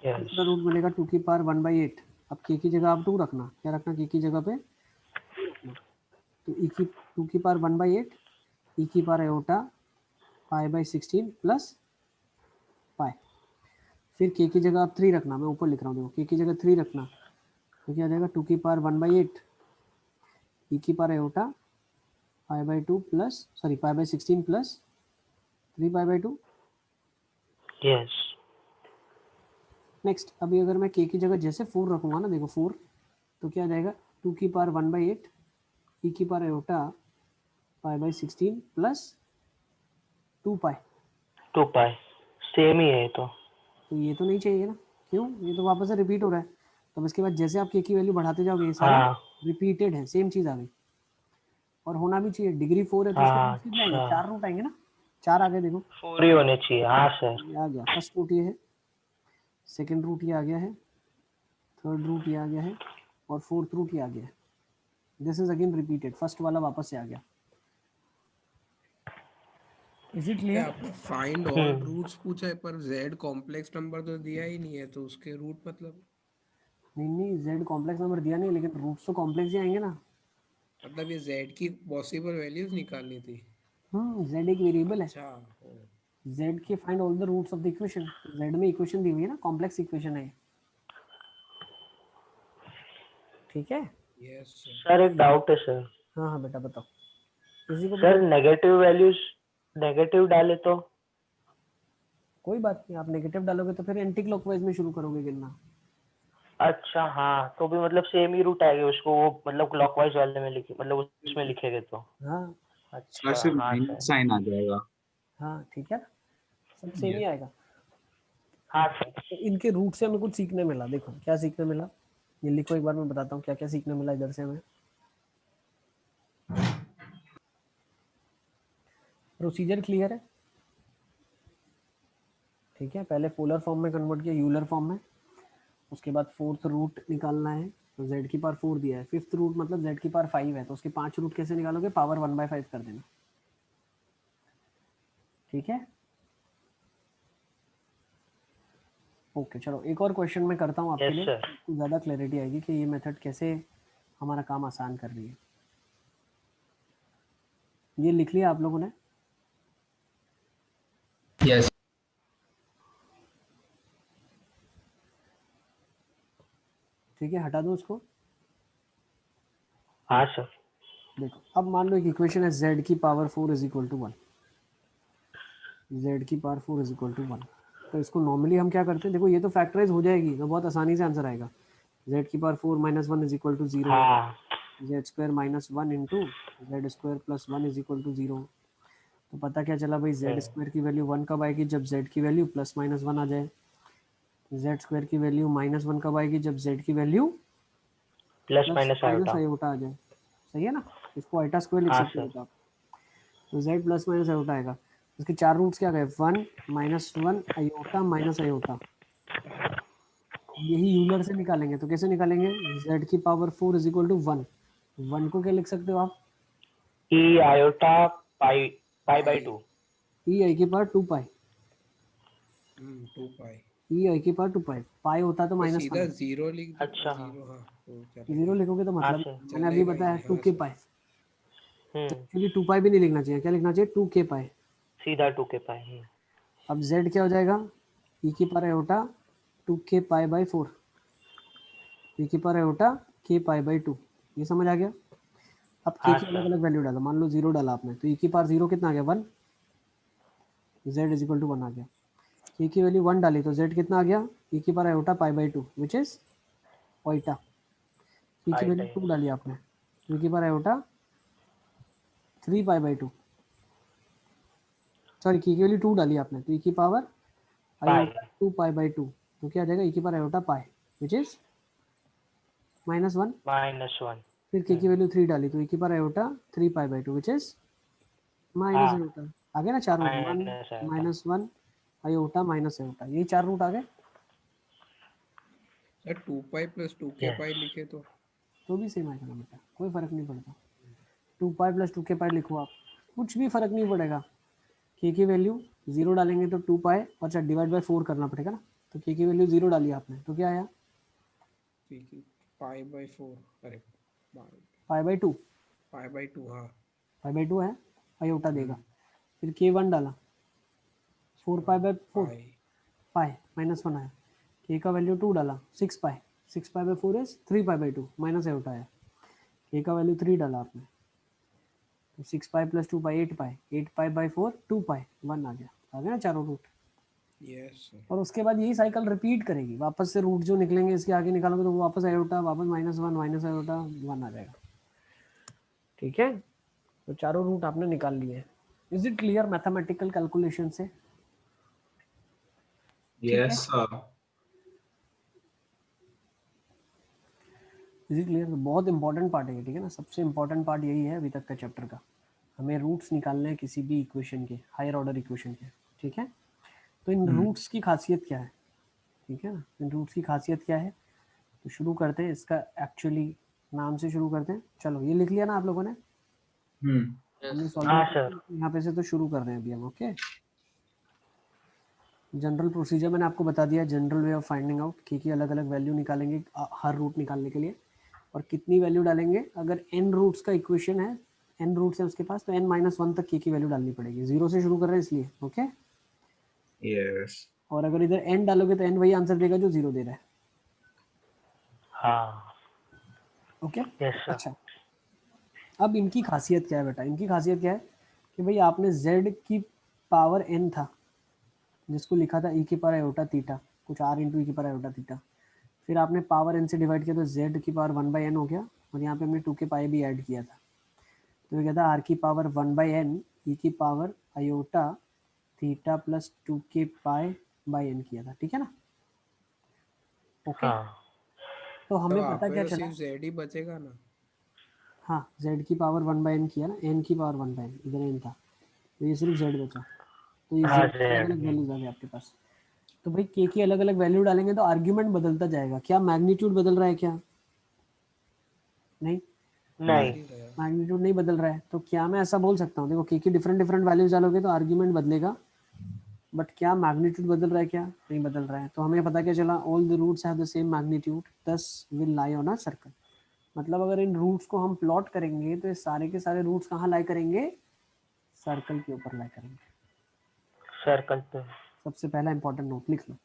Speaker 8: yes.
Speaker 1: दूसरा रूट मिलेगा 2 की पावर 1/8। अब k की जगह आप 2 रखना, क्या रखना k की जगह पे 2 रखना। तो e की 2 की पावर 1/8 ई की power iota pi by 16 plus pi. फिर k की जगह आप 3 रखना, मैं ऊपर लिख रहा हूँ देखो, k की जगह 3 रखना तो क्या आ जाएगा, 2 की पावर 1/8 ई की power iota pi by 2 plus sorry pi by 16 plus 3 pi by 2।
Speaker 8: Yes.
Speaker 1: Next, अभी अगर मैं k की जगह जैसे 4 रखूंगा ना, देखो 4, तो क्या आ जाएगा, 2 की पावर 1/8 ई की power iota pi by 16 plus 2 pi.
Speaker 8: 2 pi same ही है ये तो।
Speaker 1: तो ये तो नहीं चाहिए ना, क्यों, ये तो वापस से रिपीट हो रहा है। तो अब इसके बाद जैसे आप k की वैल्यू बढ़ाते जाओगे ये सारे
Speaker 8: हाँ।
Speaker 1: रिपीटेड है, सेम चीज़ आ गई। और होना भी चाहिए, डिग्री 4 है तो इसके
Speaker 8: हाँ
Speaker 1: रूट कितने आएंगे,
Speaker 8: अच्छा।
Speaker 1: 4 रूट आएंगे ना, 4 आ गए देखो,
Speaker 8: 4 ही होने चाहिए। हाँ सर।
Speaker 1: ये आ गया फर्स्ट रूट, ये है सेकंड रूट, ये आ गया है थर्ड रूट, ये आ गया है और फोर्थ रूट ये आ गया है। This is again repeated, first वाला वापस से आ गया। इज इट
Speaker 3: क्या
Speaker 1: क्लियर?
Speaker 3: आपने फाइंड ऑल रूट्स पूछा है पर z कॉम्प्लेक्स नंबर तो दिया ही नहीं है, तो उसके रूट मतलब
Speaker 1: नहीं नहीं, जेड कॉम्प्लेक्स नंबर दिया नहीं, लेकिन रूट्स तो कॉम्प्लेक्स ही आएंगे ना।
Speaker 3: ये z की पॉसिबल वैल्यूज निकालनी थी।
Speaker 1: जेड एक वेरिएबल है,
Speaker 3: अच्छा।
Speaker 1: जेड के find all the roots of the equation. Z में इक्वेशन दी हुई है ना, कॉम्प्लेक्स इक्वेशन है, ठीक है।
Speaker 3: Yes sir.
Speaker 8: सर एक डाउट है सर।
Speaker 1: हाँ हाँ बेटा बताओ, किसी को भी
Speaker 8: sir
Speaker 1: doubt?
Speaker 8: Negative values negative डाले तो?
Speaker 1: कोई बात नहीं, आप नेगेटिव डालोगे तो फिर एंटी क्लॉकवाइज में शुरू करोगे गिनना।
Speaker 8: अच्छा हाँ, तो भी मतलब सेम ही रूट आएगा उसको, वो मतलब क्लॉकवाइज वाले में लिखे, मतलब उसमें लिखेंगे तो।
Speaker 1: हाँ
Speaker 4: सर
Speaker 8: अच्छा
Speaker 4: सिर्फ
Speaker 8: हाँ
Speaker 4: माइनस
Speaker 8: सर।
Speaker 4: साइन आ जाएगा।
Speaker 1: हाँ ठीक है, सब सेम ही
Speaker 3: यस।
Speaker 1: आएगा।
Speaker 8: हाँ सर।
Speaker 1: तो इनके रूट से हमें कुछ सीखने मिला, देखो क्या सीखने मिला, ये लिखो एक बार, मैं बताता हूँ क्या क्या सीखने मिला इधर से हमें। प्रोसीजर क्लियर है? ठीक है, पहले पोलर फॉर्म में कन्वर्ट किया यूलर फॉर्म में, उसके बाद फोर्थ रूट निकालना है, तो z की पावर 4 दिया है, फिफ्थ रूट मतलब z की पावर 5 है, तो उसके 5 रूट कैसे निकालोगे, पावर 1/5 कर देना। ठीक है, ओके चलो एक और क्वेश्चन मैं करता हूँ आपके
Speaker 8: यस
Speaker 1: लिए,
Speaker 8: सर।
Speaker 1: आपको ज़्यादा क्लैरिटी आएगी कि ये मेथड कैसे हमारा काम आसान कर रही है। ये लिख लिया आप लोगों ने?
Speaker 9: यस
Speaker 1: ठीक है, हटा दो उसको।
Speaker 8: हाँ सर।
Speaker 1: देखो अब मान लो एक इक्वेशन है z की power 4 is equal to 1, z की पावर 4 इज इक्वल टू 1, तो इसको नॉर्मली हम क्या करते हैं, देखो ये तो फैक्टराइज हो जाएगी तो बहुत आसानी से आंसर आएगा। z की power 4 minus 1 is equal to 0,
Speaker 8: हाँ
Speaker 1: z square minus 1 into z square plus 1 is equal to 0। तो पता क्या चला भाई, z स्क्वायर की वैल्यू 1 कब आएगी, जब z की वैल्यू प्लस माइनस 1 आ जाए। z स्क्वायर की वैल्यू माइनस 1 कब आएगी, जब z की value
Speaker 8: plus
Speaker 1: plus
Speaker 8: minus
Speaker 1: minus
Speaker 8: iota.
Speaker 1: Iota आ जाए। सही है ना, इसको आयोटा स्क्वायर लिख
Speaker 8: हाँ
Speaker 1: सकते हो
Speaker 8: सर।
Speaker 1: आप। तो z प्लस माइनस आयोटा आएगा, इसके चार रूट्स क्या गए, 1 माइनस 1 आयोटा माइनस आयोटा। यही यूलर से निकालेंगे, तो कैसे निकालेंगे, z की पावर 4 इज इक्वल टू 1, 1 को क्या लिख सकते हो आप,
Speaker 8: ई iota pi pi by 2।
Speaker 1: e आई की पावर 2 पाई,
Speaker 3: 2 पाई,
Speaker 1: e आई की पावर 2 पाई, पाई होता तो
Speaker 3: तो
Speaker 1: माइनस
Speaker 3: सीधा
Speaker 1: 1,
Speaker 3: जीरो लिख दो।
Speaker 8: अच्छा हाँ।
Speaker 3: जीरो, हाँ तो
Speaker 1: जीरो
Speaker 3: चलेगा।
Speaker 1: लिखोगे तो
Speaker 8: हाँ
Speaker 1: मतलब
Speaker 8: सर।
Speaker 1: मैंने अभी
Speaker 3: चलेगा
Speaker 1: बताया
Speaker 3: ये,
Speaker 1: 2
Speaker 3: हाँ
Speaker 1: के
Speaker 3: सर।
Speaker 1: पाई, तो
Speaker 8: हम्म।
Speaker 1: एक्चुअली 2 पाई भी नहीं लिखना चाहिए, क्या लिखना चाहिए, 2 के पाई।
Speaker 8: सीधा 2 के पाई।
Speaker 1: अब z क्या हो जाएगा, e की पावर आयोटा 2 के पाई बाई 4, e की power iota k pi by 2, ये समझ आ गया। अब k
Speaker 8: हाँ
Speaker 1: की अलग
Speaker 8: सर।
Speaker 1: अलग वैल्यू डालो, मान लो 0 डाला आपने, तो e की पावर 0 कितना आ गया, 1, z इज इक्वल टू 1 आ गया। k की वैल्यू 1 डाली तो z कितना आ गया, e की power iota pi by 2 which is Oita. k की
Speaker 8: पाई
Speaker 1: वैल्यू
Speaker 8: टाइम।
Speaker 1: 2 डाली आपने, e की power iota 3 pi by 2, sorry k की वैल्यू 2 डाली आपने, तो e की power
Speaker 8: pi
Speaker 1: iota 2 pi by 2, तो क्या आ जाएगा, e की power iota pi which is -1।
Speaker 8: -1।
Speaker 1: फिर k की वैल्यू 3 डाली तो e की power iota 3 pi by 2 which is minus
Speaker 8: हाँ
Speaker 1: आयोटा। आ गया ना चार root, 1
Speaker 8: minus iota.
Speaker 1: -1 iota minus iota, यही चार रूट आ गए।
Speaker 3: सर 2 पाई प्लस 2 के पाई
Speaker 8: यस।
Speaker 3: लिखे
Speaker 1: तो भी सेम आएगा ना बेटा, कोई फर्क नहीं पड़ता, 2 पाई प्लस 2 के पाई लिखो आप, कुछ भी फर्क नहीं पड़ेगा। k की वैल्यू 0 डालेंगे तो 2 पाई, अच्छा डिवाइड बाय 4 करना पड़ेगा ना, तो k की वैल्यू 0 डाली आपने तो क्या आया,
Speaker 3: तो पाई बाई 4, अरे
Speaker 1: पाई बाई 2,
Speaker 3: पाई बाई 2, हाँ।
Speaker 1: पाई बाई 2 है, आयोटा देगा। फिर k1 डाला, 4 पाई बाई 4,
Speaker 3: पाई,
Speaker 1: पाई -1 आया, k का वैल्यू 2 डाला, 6 पाई, 6 pi by 4 is 3 pi by 2 minus iota आया। k का वैल्यू 3 डाला आपने, तो 6 pi plus 2 pi 8 pi, 8 pi by 4 2 पाई 1 आ गया ना चारों रूट।
Speaker 3: Yes sir.
Speaker 1: और उसके बाद यही साइकिल रिपीट करेगी, वापस से रूट जो निकलेंगे इसके आगे निकालोगे तो वो वापस आयोटा, वापस -1 माइनस आयोटा 1 आ जाएगा। ठीक है, तो चारों रूट आपने निकाल लिए। Is it clear mathematical calculation से? ठीक है,
Speaker 4: yes sir.
Speaker 1: Is it clear, बहुत इंपॉर्टेंट पार्ट है ये, ठीक है ना, सबसे इंपॉर्टेंट पार्ट यही है अभी तक का चैप्टर का, हमें रूट्स निकालने हैं किसी भी इक्वेशन के, हायर ऑर्डर इक्वेशन के। ठीक है, तो इन रूट्स की खासियत क्या है, ठीक है ना, इन रूट्स की खासियत क्या है, तो शुरू करते हैं इसका एक्चुअली नाम से शुरू करते हैं। चलो ये लिख लिया ना आप लोगों ने, हमने
Speaker 8: हाँ
Speaker 1: सॉल्विंग
Speaker 8: सर।
Speaker 1: यहाँ पे से तो शुरू कर रहे हैं अभी हम। ओके, जनरल प्रोसीजर मैंने आपको बता दिया, general way of finding out की अलग अलग वैल्यू निकालेंगे हर रूट निकालने के लिए, और कितनी वैल्यू डालेंगे, अगर n रूट्स का इक्वेशन है, n रूट्स है उसके पास, तो n-1 तक की वैल्यू डालनी पड़ेगी, 0 से शुरू कर रहे हैं इसलिए। ओके,
Speaker 4: यस
Speaker 1: और अगर इधर n डालोगे तो n वही आंसर देगा जो 0 दे रहा है।
Speaker 8: हाँ।
Speaker 1: Okay,
Speaker 8: yes sir.
Speaker 1: अच्छा अब इनकी खासियत क्या है बेटा, इनकी खासियत क्या है कि भाई आपने z की पावर n था जिसको लिखा था e की पावर आयोटा थीटा, कुछ r इंटू e की पावर आयोटा थीटा, फिर आपने पावर n से डिवाइड किया तो z की पावर 1/n हो गया, और यहाँ पे हमने 2 के पाई भी ऐड किया था, तो ये कहता है r की पावर 1/n e की पावर आयोटा थीटा प्लस 2 के पाई बाई n किया था। ठीक है ना, ओके।
Speaker 8: हाँ।
Speaker 1: तो
Speaker 3: तो
Speaker 1: हमें
Speaker 3: आप
Speaker 1: पता
Speaker 3: में
Speaker 1: क्या
Speaker 3: तो
Speaker 1: चला,
Speaker 3: सिर्फ जेड ही बचेगा ना।
Speaker 1: हाँ z की पावर 1/n किया ना, n की पावर 1/n, इधर n था तो ये सिर्फ z बचा, तो ये
Speaker 8: हाँ
Speaker 1: z की अलग
Speaker 8: सर।
Speaker 1: अलग वैल्यूज आ गई आपके पास। तो भाई के की अलग अलग वैल्यू डालेंगे तो आर्ग्यूमेंट बदलता जाएगा। क्या मैग्नीट्यूड बदल रहा है क्या? नहीं,
Speaker 8: नहीं,
Speaker 1: मैग्नीट्यूड नहीं बदल रहा है। तो क्या मैं ऐसा बोल सकता हूँ, देखो के की डिफरेंट डिफरेंट वैल्यूज डालोगे तो आर्ग्यूमेंट बदलेगा, बट क्या मैग्नीट्यूड बदल रहा है क्या? नहीं बदल रहा है। तो हमें पता क्या चला, all the roots have the same magnitude thus will lie on a circle. मतलब अगर इन रूट्स को हम प्लॉट करेंगे तो ये सारे के सारे रूट्स कहाँ लाई करेंगे? सर्कल के ऊपर लाई करेंगे।
Speaker 8: सर्कल पे।
Speaker 1: सबसे पहला इंपॉर्टेंट नोट लिख लो।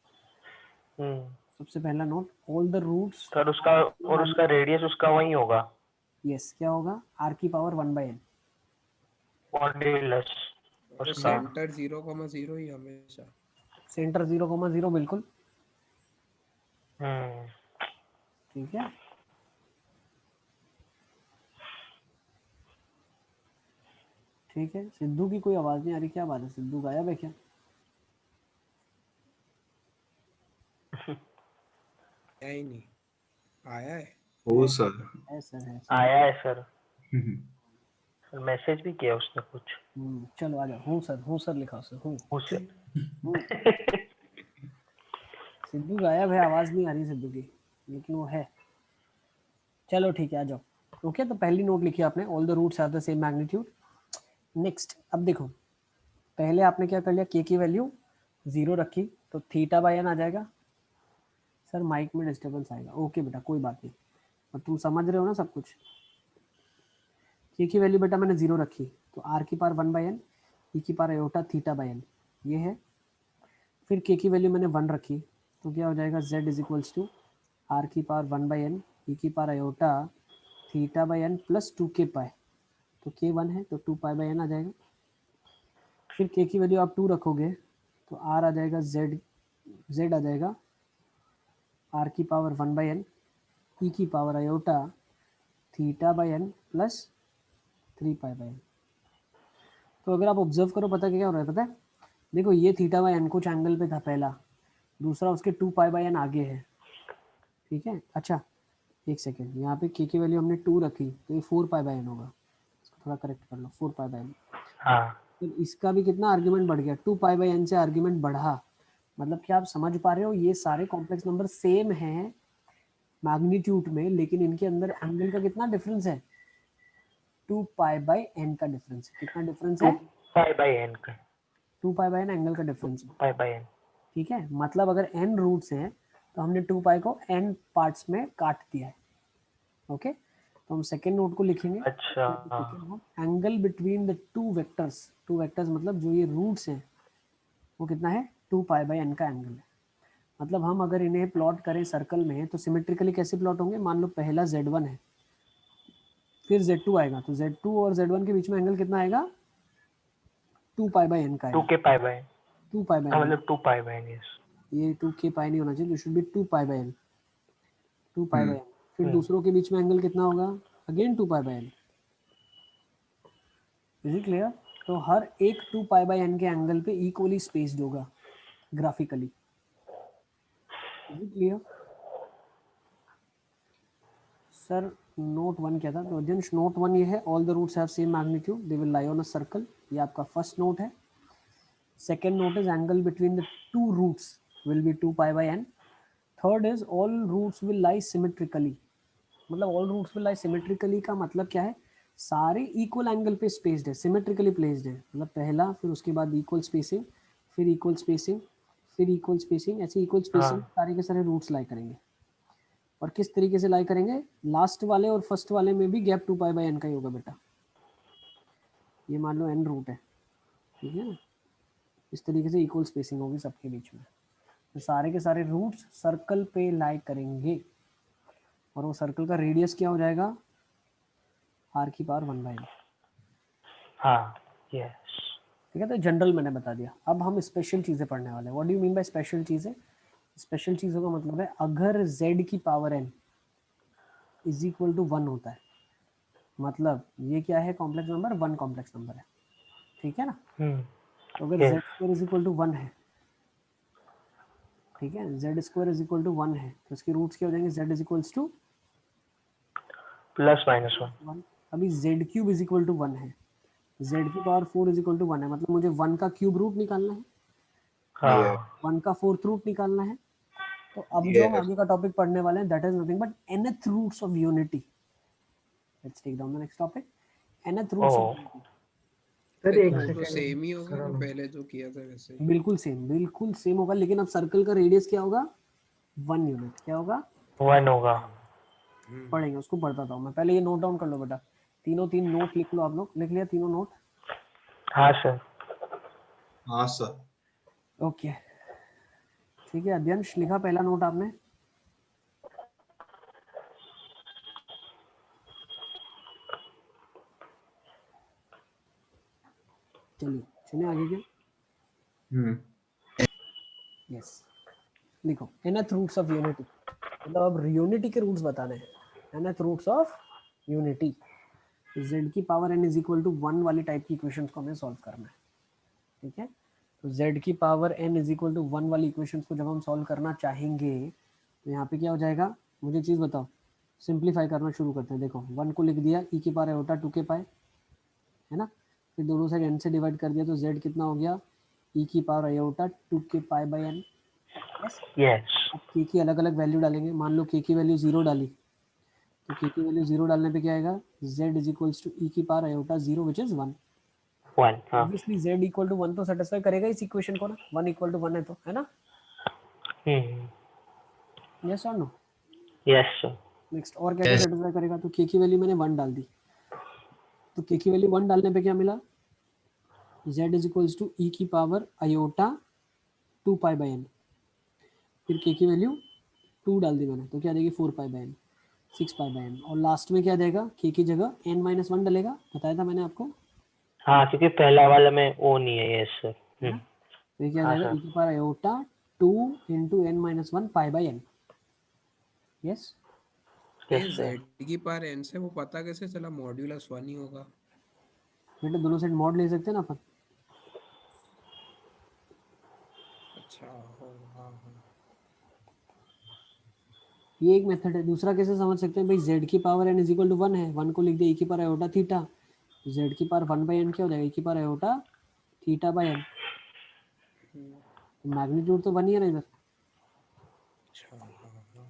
Speaker 1: सबसे पहला note, all the roots.
Speaker 8: Sir उसका रेडियस उसका वही होगा,
Speaker 1: यस, क्या होगा? आर की पावर 1/n।
Speaker 8: मॉड्यूलस
Speaker 3: तो
Speaker 8: उसका।
Speaker 3: सेंटर 0,0 ही हमेशा।
Speaker 1: सेंटर 0,0 बिल्कुल
Speaker 8: हम्म
Speaker 1: ठीक है। ठीक है, सिद्धू की कोई आवाज नहीं आ रही, क्या बात है? सिद्धू गायब है क्या?
Speaker 3: आया ही नहीं, आया है।
Speaker 4: हो सर।
Speaker 1: है सर, है
Speaker 8: आया है सर, मैसेज भी किया उसने कुछ।
Speaker 1: चलो आ जाओ। हूँ सर लिखा सर, हूँ।
Speaker 8: उसे
Speaker 1: सिद्धू गायब है, आवाज नहीं आ रही सिद्धू की, लेकिन वो है। चलो ठीक है, आ जाओ। ओके, तो पहली नोट लिखी आपने, all the roots have the same magnitude. Next, अब देखो, पहले आपने क्या कर लिया, के की वैल्यू 0 रखी तो थीटा बाय एन आ जाएगा। सर माइक में डिस्टर्बेंस आएगा। ओके बेटा, कोई बात नहीं, और तुम समझ रहे हो ना सब कुछ। के की वैल्यू बेटा मैंने 0 रखी तो आर की पावर 1/n ई की power iota theta by n, ये है। फिर के की वैल्यू मैंने 1 रखी तो क्या हो जाएगा, z is equals to r की पावर 1/n ई की power iota theta by n plus 2k pi. तो k 1 है तो 2 पाई बाय एन आ जाएगा। फिर k की वैल्यू आप 2 रखोगे तो r आ जाएगा z आ जाएगा r की पावर 1/n ई की power iota theta by n plus 3 pi by n. तो अगर आप ऑब्जर्व करो, पता क्या हो रहा है? पता है, देखो ये थीटा बाय एन कुछ एंगल पे था पहला, दूसरा उसके 2 पाई बाय एन आगे है। ठीक है, अच्छा एक सेकेंड, यहाँ पे के की वैल्यू हमने 2 रखी तो ये 4 पाई बाय एन होगा। इसको थोड़ा करेक्ट कर लो, 4 पाई बाय एन।
Speaker 8: हाँ
Speaker 1: तो इसका भी कितना आर्ग्यूमेंट बढ़ गया, 2 पाई बाय एन से आर्ग्यूमेंट बढ़ा। मतलब क्या आप समझ पा रहे हो, ये सारे कॉम्प्लेक्स नंबर सेम हैं मैग्नीट्यूड में, लेकिन इनके अंदर एंगल का कितना डिफरेंस है? 2 पाई बाय एन का डिफरेंस है। कितना डिफरेंस
Speaker 8: 2
Speaker 1: है?
Speaker 8: पाई बाय एन का,
Speaker 1: 2 पाई बाय एन एंगल का डिफरेंस है।
Speaker 8: Pi by n.
Speaker 1: ठीक है, मतलब अगर n रूट्स हैं तो हमने 2 पाई को n पार्ट्स में काट दिया है। ओके, तो हम सेकेंड नोट को लिखेंगे।
Speaker 8: अच्छा
Speaker 1: second note, angle between the two vectors मतलब जो ये रूट्स हैं वो कितना है? 2 पाई बाय n का एंगल है। मतलब हम अगर इन्हें प्लॉट करें सर्कल में तो सिमेट्रिकली कैसे प्लॉट होंगे? मान लो पहला z1 है, फिर z2 आएगा, तो z2 और z1 के बीच में एंगल कितना आएगा? 2 पाई बाय n का
Speaker 8: 2
Speaker 1: आएगा।
Speaker 8: K pi by n,
Speaker 1: 2 pi by n,
Speaker 8: मतलब 2 पाई बाय एन, यस।
Speaker 1: ये 2k पाई नहीं होना चाहिए, should be 2 pi by n। 2 pi by n, फिर दूसरों के बीच में एंगल कितना होगा? Again 2 pi by n। Is it clear? तो हर एक 2 पाई बाय n के एंगल पे इक्वली स्पेस्ड होगा graphically. Is it clear? Sir note 1 क्या था? तो अध्यंश नोट 1 ये है, all the roots have same magnitude they will lie on a circle. ये आपका फर्स्ट नोट है। Second note is angle between the two roots will be 2 pi by n। Third is all roots will lie symmetrically. मतलब all roots will lie symmetrically का मतलब क्या है? सारे इक्वल एंगल पे स्पेस्ड है, सिमेट्रिकली प्लेस्ड है। मतलब पहला, फिर उसके बाद इक्वल स्पेसिंग, फिर इक्वल स्पेसिंग, फिर इक्वल स्पेसिंग, ऐसे इक्वल स्पेसिंग सारे के सारे रूट्स लाई करेंगे। और किस तरीके से लाई करेंगे? लास्ट वाले और फर्स्ट वाले में भी गैप 2 पाई बाय n का ही होगा बेटा। ये मान लो n रूट है, ठीक है ना? इस तरीके से इक्वल स्पेसिंग होगी सबके बीच में। तो सारे के सारे रूट्स सर्कल पे लाई करेंगे और वो सर्कल का रेडियस क्या हो जाएगा? r की पावर 1/n।
Speaker 8: हाँ यस।
Speaker 1: ठीक है, तो जनरल मैंने बता दिया। अब हम स्पेशल चीज़ें पढ़ने वाले हैं। What do you mean by special चीज़ें? स्पेशल चीज़ों का मतलब है अगर z की power n is equal to 1 होता है, मतलब ये क्या है? कॉम्प्लेक्स नंबर, 1 कॉम्प्लेक्स नंबर है। ठीक है ना? तो अगर
Speaker 8: yes.
Speaker 1: z square is equal to 1 है, ठीक है, z square is equal to 1 है तो इसके रूट्स क्या हो जाएंगे? z is equals to
Speaker 8: +-1।
Speaker 1: 1। अभी z cube is equal to 1 है, z की पावर 4 इज इक्वल टू 1 है, मतलब मुझे 1 का क्यूब रूट निकालना है।
Speaker 8: हाँ
Speaker 1: 1 का फोर्थ रूट निकालना है। तो अब जो हम
Speaker 4: Yes.
Speaker 1: आगे का टॉपिक पढ़ने वाले हैं that is nothing but nth roots of unity. Let's take down the next topic, nth roots
Speaker 8: oh
Speaker 1: of unity.
Speaker 2: Sir
Speaker 3: तो
Speaker 2: एक
Speaker 3: वो
Speaker 2: सेकंड
Speaker 3: सेम ही होगा जो पहले जो किया था वैसे ही।
Speaker 1: बिल्कुल सेम होगा, लेकिन अब सर्कल का रेडियस क्या होगा, 1 यूनिट। क्या होगा,
Speaker 8: 1 होगा।
Speaker 1: पढ़ेंगे उसको, पढ़ता था मैं पहले। ये नोट डाउन कर लो बेटा, तीनों तीन नोट लिख लो आप लोग। लिख लिया तीनों नोट?
Speaker 8: हाँ सर।
Speaker 4: हाँ सर।
Speaker 1: ओके ठीक है। अध्यंश लिखा पहला नोट आपने? चलिए सुनिए आगे क्या। यस लिखो nth रूट्स ऑफ यूनिटी, मतलब अब यूनिटी के रूट्स बताने हैं। nth roots of unity, z की power n is equal to 1 वाली टाइप की इक्वेशंस को हमें सॉल्व करना है। ठीक है, तो z की power n is equal to 1 वाली इक्वेशंस को जब हम सॉल्व करना चाहेंगे तो यहाँ पे क्या हो जाएगा, मुझे एक चीज़ बताओ। सिंप्लीफाई करना शुरू करते हैं। देखो 1 को लिख दिया e की पावर आयोटा 2 के पाई, है ना। फिर दोनों साइड n से डिवाइड कर दिया तो z कितना हो गया, e की पावर आयोटा 2 के pi by n। Yes,
Speaker 8: yes
Speaker 1: अब k की अलग अलग वैल्यू डालेंगे। मान लो k की वैल्यू 0 डाली, तो k की वैल्यू 0 डालने पे क्या आएगा, z is equals to e की पावर आयोटा 0 विच इज 1।
Speaker 8: 1 हाँ।
Speaker 1: ऑब्वियसली z इक्वल टू 1 तो सेटिस्फाई करेगा इस इक्वेशन को ना, 1 इक्वल टू 1 है तो, है ना। यस और नो?
Speaker 8: Yes sir.
Speaker 1: नेक्स्ट और क्या क्या सेटिस्फाई करेगा, तो k की वैल्यू मैंने 1 डाल दी, तो k की वैल्यू 1 डालने पे क्या मिला, z is equals to e की power iota 2 pi by n। फिर k की वैल्यू 2 डाल दी मैंने, तो क्या देगी 4 pi by n, 6 pi by n। और लास्ट में क्या देगा, k की जगह n माइनस 1 डलेगा, बताया था मैंने आपको,
Speaker 8: हाँ क्योंकि पहला वाला में ओ नहीं है। Yes sir.
Speaker 1: है ना। तो ये क्या
Speaker 8: हाँ
Speaker 1: जाएगा,
Speaker 8: सर।
Speaker 1: e की power iota 2 into n minus 1 pi by n। Yes,
Speaker 3: ये
Speaker 8: यस सर।
Speaker 3: z की पावर n से वो पता कैसे चला मॉड्यूलस 1 ही होगा?
Speaker 1: बेटा दोनों साइड मॉड ले सकते हैं ना अपन।
Speaker 3: अच्छा हो हाँ हाँ।
Speaker 1: ये एक मेथड है। दूसरा कैसे समझ सकते हैं भाई, z की power n is equal to 1 है, 1 को लिख दिया e की पावर आयोटा थीटा, z की पावर 1 बाई n क्या हो जाएगा, e की power iota theta by n। Magnitude तो 1 ही है ना इधर।
Speaker 3: अच्छा हाँ हाँ।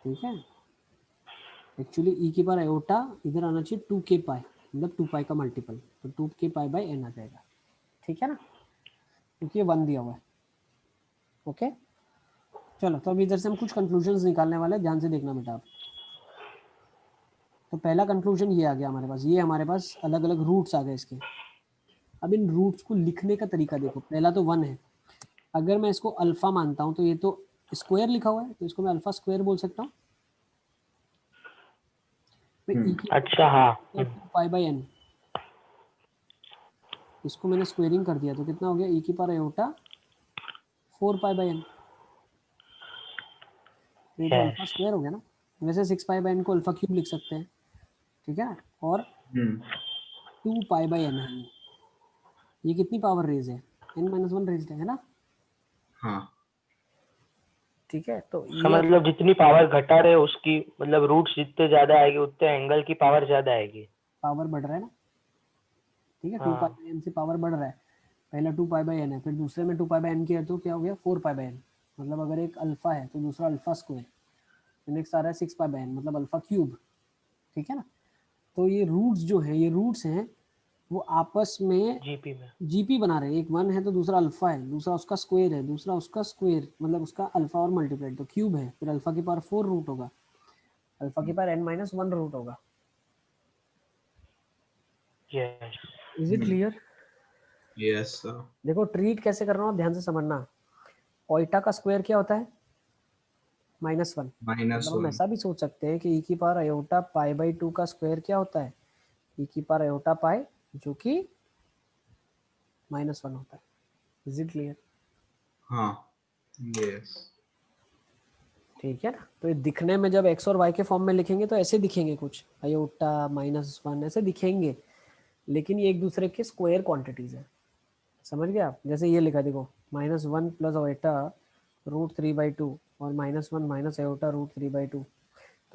Speaker 1: ठीक है, एक्चुअली e की पावर आयोटा इधर आना चाहिए 2 के पाई, मतलब 2 पाई का मल्टीपल, तो 2 के पाई बाई n आ जाएगा। ठीक है ना, क्योंकि ये 1 दिया हुआ है। ओके चलो, तो अभी इधर से हम कुछ कंक्लूजन्स निकालने वाले हैं, ध्यान से देखना बेटा आप। तो पहला कंक्लूजन ये आ गया हमारे पास, ये हमारे पास अलग अलग रूट्स आ गए इसके। अब इन रूट्स को लिखने का तरीका देखो, पहला तो 1 है, अगर मैं इसको अल्फा मानता हूँ तो ये तो स्क्वायर लिखा हुआ है, तो इसको मैं अल्फा स्क्वायर बोल सकता हूँ। e की
Speaker 8: अच्छा हाँ।
Speaker 1: 2 पाई बाई n, इसको मैंने स्क्वेयरिंग कर दिया तो कितना हो गया, e की power iota 4 pi by n। ये तो अल्फा
Speaker 8: यस
Speaker 1: स्क्वायर हो गया ना। वैसे 6 पाई बाई n को अल्फा क्यूब लिख सकते हैं, ठीक है। और 2 पाई बाई n है ये कितनी पावर रेज है, n माइनस 1 रेज है ना।
Speaker 4: हाँ
Speaker 1: ठीक है, तो
Speaker 8: इसका
Speaker 1: ये
Speaker 8: मतलब जितनी पावर घटा रहे उसकी मतलब रूट्स जितने ज्यादा आएगी उतने एंगल की पावर ज्यादा आएगी।
Speaker 1: पावर बढ़ रहा है ना। ठीक है, 2 पाई
Speaker 8: हाँ
Speaker 1: बाई n से पावर बढ़ रहा है। पहला 2 पाई बाई n है, फिर दूसरे में 2 पाई बाई n किया तो क्या हो गया 4 पाई बाई n। मतलब अगर एक अल्फा है तो दूसरा अल्फा स्क्वायर, नेक्स्ट आ रहा है 6 पाई बाई n मतलब अल्फा क्यूब। ठीक है ना, तो ये रूट्स जो है, ये रूट्स हैं वो आपस में
Speaker 8: जीपी में।
Speaker 1: जीपी बना रहे हैं। एक 1 है तो दूसरा अल्फा है, दूसरा उसका स्क्वायर है, दूसरा उसका स्क्वायर मतलब उसका अल्फा और मल्टीप्लाइड तो क्यूब है, फिर अल्फा की पावर 4 रूट होगा, अल्फा की पावर n माइनस 1 रूट होगा।
Speaker 8: Yes
Speaker 1: is it clear?
Speaker 4: Yes sir.
Speaker 1: देखो ट्रीट कैसे कर रहा हूँ आप ध्यान से समझना। ओइटा का स्क्वायर क्या होता है, -1। मतलब हम
Speaker 4: -1
Speaker 1: ऐसा भी सोच सकते हैं कि e की पावर आयोटा पाई बाई 2 का स्क्वायर क्या होता है, e की पावर आयोटा पाई जो कि -1 होता है। Is it clear?
Speaker 4: हाँ यस।
Speaker 1: ठीक है ना, तो ये दिखने में जब x और y के फॉर्म में लिखेंगे तो ऐसे दिखेंगे, कुछ आयोटा -1 ऐसे दिखेंगे, लेकिन ये एक दूसरे के स्क्वायर क्वांटिटीज है। समझ गए आप? जैसे ये लिखा देखो, -1 प्लस आयोटा √3/2 और -1 माइनस आयोटा √3/2।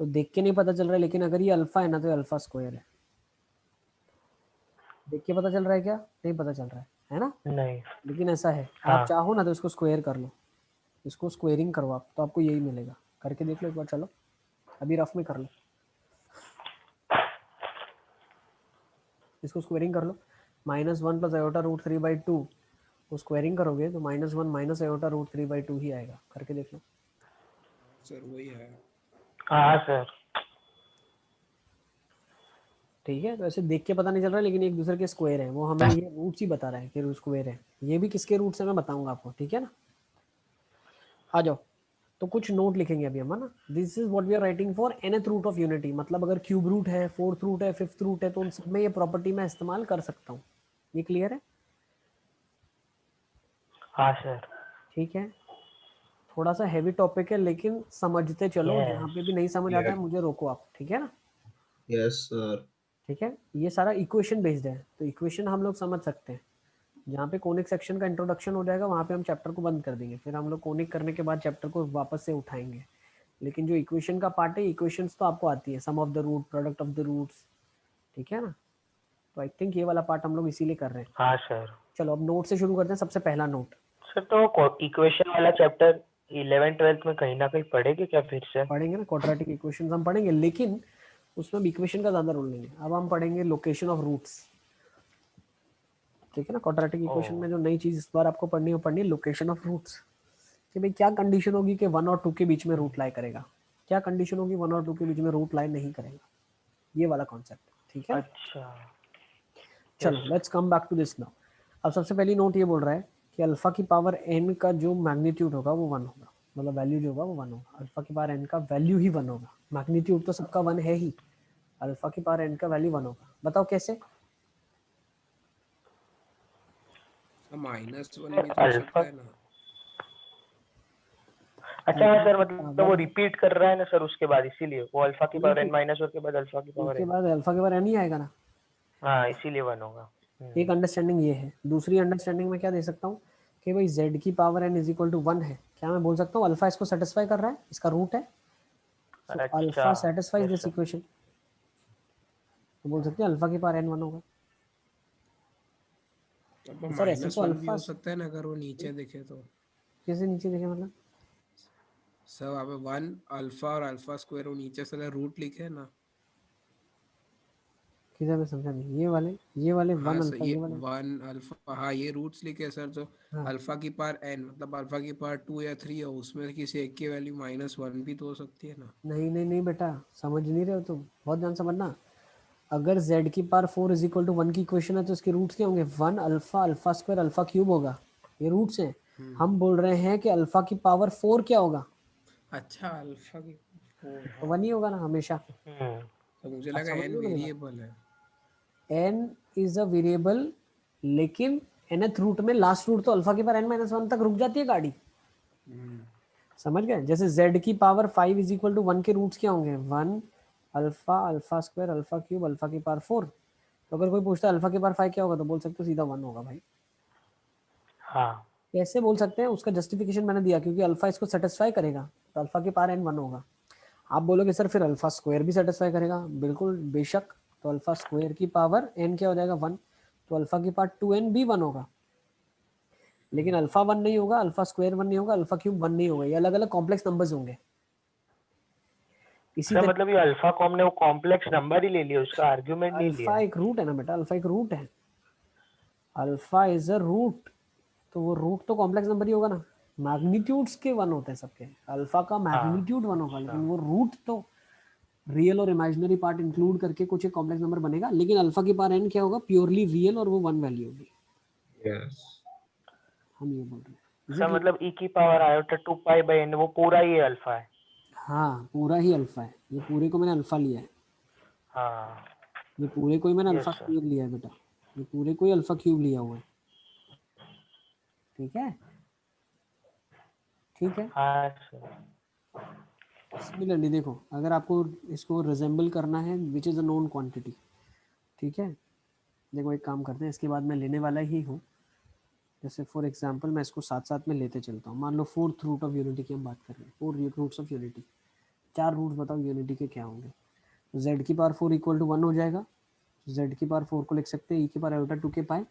Speaker 1: तो देख के नहीं पता चल रहा है, लेकिन अगर ये अल्फा है ना तो ये अल्फा स्क्वायर है। देख के पता चल रहा है क्या? नहीं पता चल रहा है ना?
Speaker 8: नहीं।
Speaker 1: लेकिन ऐसा है,
Speaker 8: हाँ।
Speaker 1: आप चाहो ना तो इसको स्क्वायर कर लो, इसको स्क्वेयरिंग करो आप, तो आपको यही मिलेगा। करके देख लो एक बार, चलो अभी रफ में कर लो, इसको स्क्वेयरिंग कर लो। -1 + आयोटा रूट 3/2 को स्क्वेयरिंग करोगे तो -1 - आयोटा रूट 3/2 ही आएगा। करके देख लो।
Speaker 3: सर वही है।
Speaker 8: हाँ सर।
Speaker 1: ठीक है, तो ऐसे देख के पता नहीं चल रहा, लेकिन एक दूसरे के स्क्वायर है, वो हमें ये रूट्स ही बता रहा है कि स्क्वायर है। ये भी किसके रूट्स है मैं बताऊंगा आपको, ठीक है ना? आ जाओ, तो कुछ नोट लिखेंगे अभी हम, है ना? This is what we are writing for nth root of unity. मतलब अगर क्यूब रूट है, फोर्थ रूट है, फिफ्थ रूट है, तो उन सब में ये प्रॉपर्टी मैं इस्तेमाल कर सकता हूँ। ये क्लियर है?
Speaker 8: हाँ सर।
Speaker 1: ठीक है, थोड़ा सा हैवी टॉपिक है, लेकिन समझते चलो।
Speaker 8: Yes.
Speaker 1: जहाँ पे भी नहीं समझ आता है मुझे रोको आप, ठीक है ना?
Speaker 4: Yes sir.
Speaker 1: ठीक है, ये सारा इक्वेशन बेस्ड है, तो इक्वेशन हम लोग समझ सकते हैं। जहाँ पे कोनिक सेक्शन का इंट्रोडक्शन हो जाएगा वहाँ पे हम चैप्टर को बंद कर देंगे, फिर हम लोग कोनिक करने के बाद चैप्टर को वापस से उठाएंगे। लेकिन जो इक्वेशन का पार्ट है, इक्वेशंस तो आपको आती है, sum of the root, product of the roots, ठीक है ना? तो आई थिंक ये वाला पार्ट हम लोग इसीलिए कर रहे हैं।
Speaker 8: हाँ सर।
Speaker 1: चलो अब नोट से शुरू करते हैं। सबसे पहला नोट
Speaker 8: सर तो इक्वेशन वाला चैप्टर 11th-12th में कहीं ना कहीं पढ़ेंगे क्या फिर से?
Speaker 1: पढ़ेंगे ना, क्वाड्रेटिक इक्वेशंस हम पढ़ेंगे, लेकिन उसमें इक्वेशन का ज़्यादा रोल नहीं है। अब हम पढ़ेंगे लोकेशन ऑफ रूट्स, ठीक है ना? क्वाड्रेटिक इक्वेशन में जो नई चीज़ इस बार आपको पढ़नी है लोकेशन ऑफ रूट्स, कि भाई क्या कंडीशन होगी कि 1 और 2 के बीच में रूट लाई करेगा, क्या कंडीशन होगी 1 और 2 के बीच में रूट लाई नहीं करेगा, ये वाला कॉन्सेप्ट, ठीक है ना?
Speaker 8: अच्छा।
Speaker 1: चलो let's come back to this now. अब सबसे पहली नोट ये बोल रहा है कि अल्फा की पावर n का जो मैग्नीट्यूड होगा वो 1 होगा, मतलब वैल्यू जो होगा वो 1 होगा। अल्फा की पावर n का वैल्यू ही 1 होगा, मैग्नीट्यूड तो सबका 1 है ही, अल्फा की पावर n का वैल्यू 1 होगा। बताओ कैसे?
Speaker 3: -1 भी तो हो सकता है ना।
Speaker 8: अच्छा हाँ सर, मतलब वो
Speaker 1: पावर
Speaker 8: रिपीट कर रहा है ना सर उसके बाद, इसीलिए वो अल्फा की पावर n माइनस के बाद अल्फा की पावर
Speaker 1: उसके
Speaker 8: n।
Speaker 1: बाद अल्फा के पावर n ही आएगा ना।
Speaker 8: हाँ इसीलिए 1 होगा।
Speaker 1: एक अंडरस्टैंडिंग ये है। दूसरी अंडरस्टैंडिंग में क्या दे सकता हूँ कि भाई z की पावर n = 1 है। क्या मैं बोल सकता हूँ अल्फा इसको सेटिस्फाई कर रहा है, इसका रूट है, सो
Speaker 8: अच्छा।
Speaker 1: Alpha satisfies
Speaker 8: yes
Speaker 1: this
Speaker 8: sir।
Speaker 1: Equation. तो बोल सकते हैं अल्फा की पावर n 1 होगा।
Speaker 3: अब
Speaker 1: तो सर ऐसे तो
Speaker 3: -1 भी
Speaker 1: अल्फा
Speaker 3: हो सकता है ना अगर वो नीचे दिखे तो।
Speaker 1: कैसे नीचे देखे, मतलब
Speaker 3: सब अब 1 अल्फा और अल्फा स्क्वायर वो नीचे से रूट लिखे है ना।
Speaker 1: किधर? मैं समझा नहीं। ये वाले 1
Speaker 3: हाँ सर,
Speaker 1: अल्फा,
Speaker 3: ये
Speaker 1: ये वाले
Speaker 3: 1 अल्फा, हाँ ये रूट्स लिखे सर। तो
Speaker 1: हाँ।
Speaker 3: अल्फा की पावर n मतलब अल्फा की पावर 2 या 3 है, उसमें किसी एक की वैल्यू -1 भी तो हो सकती है ना।
Speaker 1: नहीं नहीं नहीं बेटा, समझ नहीं रहे हो तुम, बहुत ध्यान समझना। अगर z की पावर 4 = 1 की इक्वेशन है तो इसके रूट्स क्या होंगे? 1 alpha, alpha square, alpha cube होगा, ये रूट्स हैं। हम बोल रहे हैं कि अल्फा की पावर 4 क्या होगा?
Speaker 3: अच्छा अल्फा की 4,
Speaker 1: तो
Speaker 3: हाँ।
Speaker 1: 1 ही होगा ना हमेशा।
Speaker 3: तो मुझे
Speaker 1: आप
Speaker 3: लगा
Speaker 1: समझ
Speaker 3: n
Speaker 1: रहे हो मेरी बात?
Speaker 3: वेरिएबल है।
Speaker 1: n इज अ वेरिएबल, लेकिन nth रूट में लास्ट रूट तो अल्फा की पावर n-1 तक रुक जाती है गाड़ी। समझ गए? जैसे z की पावर 5 = 1 के रूट्स क्या होंगे? 1 alpha, alpha square, alpha cube, alpha की पावर 4। तो अगर कोई पूछता है अल्फा की पावर 5 क्या होगा, तो बोल सकते हो सीधा 1 होगा भाई।
Speaker 8: हाँ।
Speaker 1: कैसे बोल सकते हैं? उसका जस्टिफिकेशन मैंने दिया, क्योंकि अल्फा इसको सेटिस्फाई करेगा, तो अल्फा की पावर n 1 होगा। आप बोलोगे सर फिर अल्फा स्क्वायर भी सेटिस्फाई करेगा, बिल्कुल बेशक। तो अल्फा स्क्वायर की पावर n क्या हो जाएगा? 1। तो अल्फा की पावर 2n भी 1 होगा, लेकिन अल्फा 1 नहीं होगा, अल्फा स्क्वायर 1 नहीं होगा, अल्फा क्यूब 1 नहीं होगा। ये अलग अलग कॉम्प्लेक्स नंबर्स होंगे। इसी
Speaker 8: सर
Speaker 1: तरह
Speaker 8: मतलब ये अल्फा को हमने वो कॉम्प्लेक्स नंबर ही ले लिया, उसका आर्गुमेंट नहीं
Speaker 1: अल्फा
Speaker 8: लिया।
Speaker 1: एक रूट है ना बेटा, अल्फा एक रूट है, अल्फा इज अ रूट, तो वो रूट तो कॉम्प्लेक्स नंबर ही होगा ना। मैग्नीट्यूड्स के 1 होते हैं सबके, अल्फा का मैग्नीट्यूड 1 होगा, लेकिन वो रूट तो रियल और इमेजिनरी पार्ट इंक्लूड करके कुछ एक कॉम्प्लेक्स नंबर बनेगा। लेकिन अल्फा की पावर n क्या होगा? प्योरली रियल, और वो 1 वैल्यू होगी।
Speaker 4: यस
Speaker 1: हम ये बोल रहे हैं। Is it
Speaker 8: sir
Speaker 1: clear?
Speaker 8: मतलब e की पावर आयोटा 2 π/n वो पूरा ही अल्फा है।
Speaker 1: हाँ पूरा ही अल्फा है, ये पूरे को मैंने अल्फा लिया है,
Speaker 8: हाँ।
Speaker 1: ये पूरे को ही मैंने
Speaker 8: यस
Speaker 1: अल्फा
Speaker 8: सर।
Speaker 1: क्यूब लिया है बेटा, ये पूरे को ही अल्फा क्यूब लिया हुआ है, ठीक है? ठीक है।
Speaker 8: हाँ सर।
Speaker 1: सिमिलरली देखो, अगर आपको इसको रिजेंबल करना है which is a known quantity, ठीक है? देखो एक काम करते हैं, इसके बाद मैं लेने वाला ही हूँ। जैसे फॉर एग्जांपल मैं इसको साथ साथ में लेते चलता हूँ। मान लो 4th रूट ऑफ यूनिटी की हम बात कर रहे हैं, 4 रूट्स ऑफ यूनिटी। 4 रूट्स बताओ यूनिटी के क्या होंगे? z की पावर 4 = 1 हो जाएगा, z की पावर 4 को लिख सकते हैं e की पावर आयोटा 2 के पाई,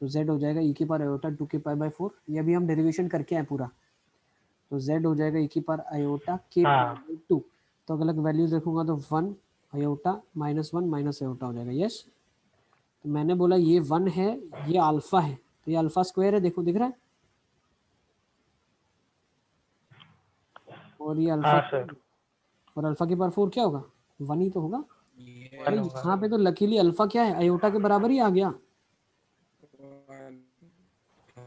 Speaker 1: तो z हो जाएगा e की पावर आयोटा 2 के पाई बाय 4। ये अभी हम डेरिवेशन करके आए पूरा, तो z हो जाएगा e की पावर आयोटा के
Speaker 8: हाँ।
Speaker 1: Pi by 2। तो अगर अलग वैल्यूज रखूंगा तो 1 आयोटा -1 माइनस आयोटा हो जाएगा। यस, तो मैंने बोला ये 1 है, ये अल्फा है, तो ये अल्फा स्क्वायर है, देखो दिख रहा है, और ये अल्फा
Speaker 8: हाँ सर,
Speaker 1: और अल्फा की पावर 4 क्या होगा, 1 ही तो होगा।
Speaker 3: ये
Speaker 1: भाई
Speaker 8: होगा।
Speaker 1: यहाँ पे तो लकीली अल्फा क्या है, आयोटा के बराबर ही आ गया,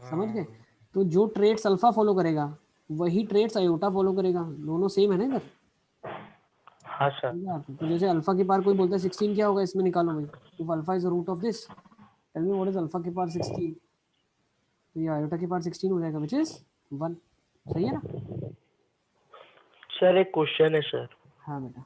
Speaker 1: समझ गए। तो जो ट्रेड्स अल्फा फॉलो करेगा वही ट्रेड्स आयोटा फॉलो करेगा, दोनों सेम है ना इधर।
Speaker 8: हाँ सर,
Speaker 1: समझा आपने? तो जैसे अल्फा की पावर कोई बोलता है 16 क्या होगा, इसमें निकालो भाई, if alpha is the root of this, tell me what is alpha की पावर 16, तो ये आयोटा की पावर 16 हो जाएगा विच इज 1। सही है ना।
Speaker 8: सर एक क्वेश्चन है सर।
Speaker 1: हाँ बेटा,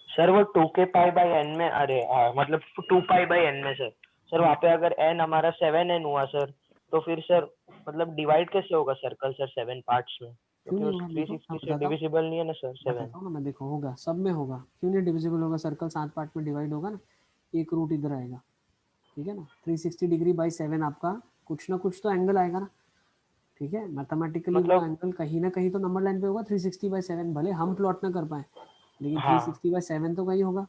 Speaker 8: सर वो 2 के पाई बाई एन में, अरे मतलब 2 पाई बाई एन में सर वहाँ पे अगर एन हमारा 7n हुआ सर, तो फिर सर मतलब डिवाइड कैसे होगा सर्कल सर 7 पार्ट्स में,
Speaker 1: क्यों
Speaker 8: क्योंकि
Speaker 1: नहीं
Speaker 8: उस
Speaker 1: होगा, देखो
Speaker 8: 360
Speaker 1: मैं
Speaker 8: से
Speaker 1: बताता हूँ,
Speaker 8: डिविजिबल नहीं है ना सर 7।
Speaker 1: बताता हूँ ना मैं, देखो होगा, सब में होगा, क्यों नहीं डिविजिबल होगा, सर्कल 7 पार्ट में डिवाइड होगा ना, एक रूट इधर आएगा, ठीक है ना, 360 डिग्री बाई 7 आपका कुछ ना कुछ तो एंगल आएगा ना, ठीक है, मैथमेटिकली वो
Speaker 8: मतलब
Speaker 1: एंगल कहीं ना कहीं तो नंबर लाइन पे होगा 360 बाई 7, भले हम प्लॉट ना कर पाए लेकिन
Speaker 8: हाँ।
Speaker 1: 360 बाई 7 तो कहीं होगा।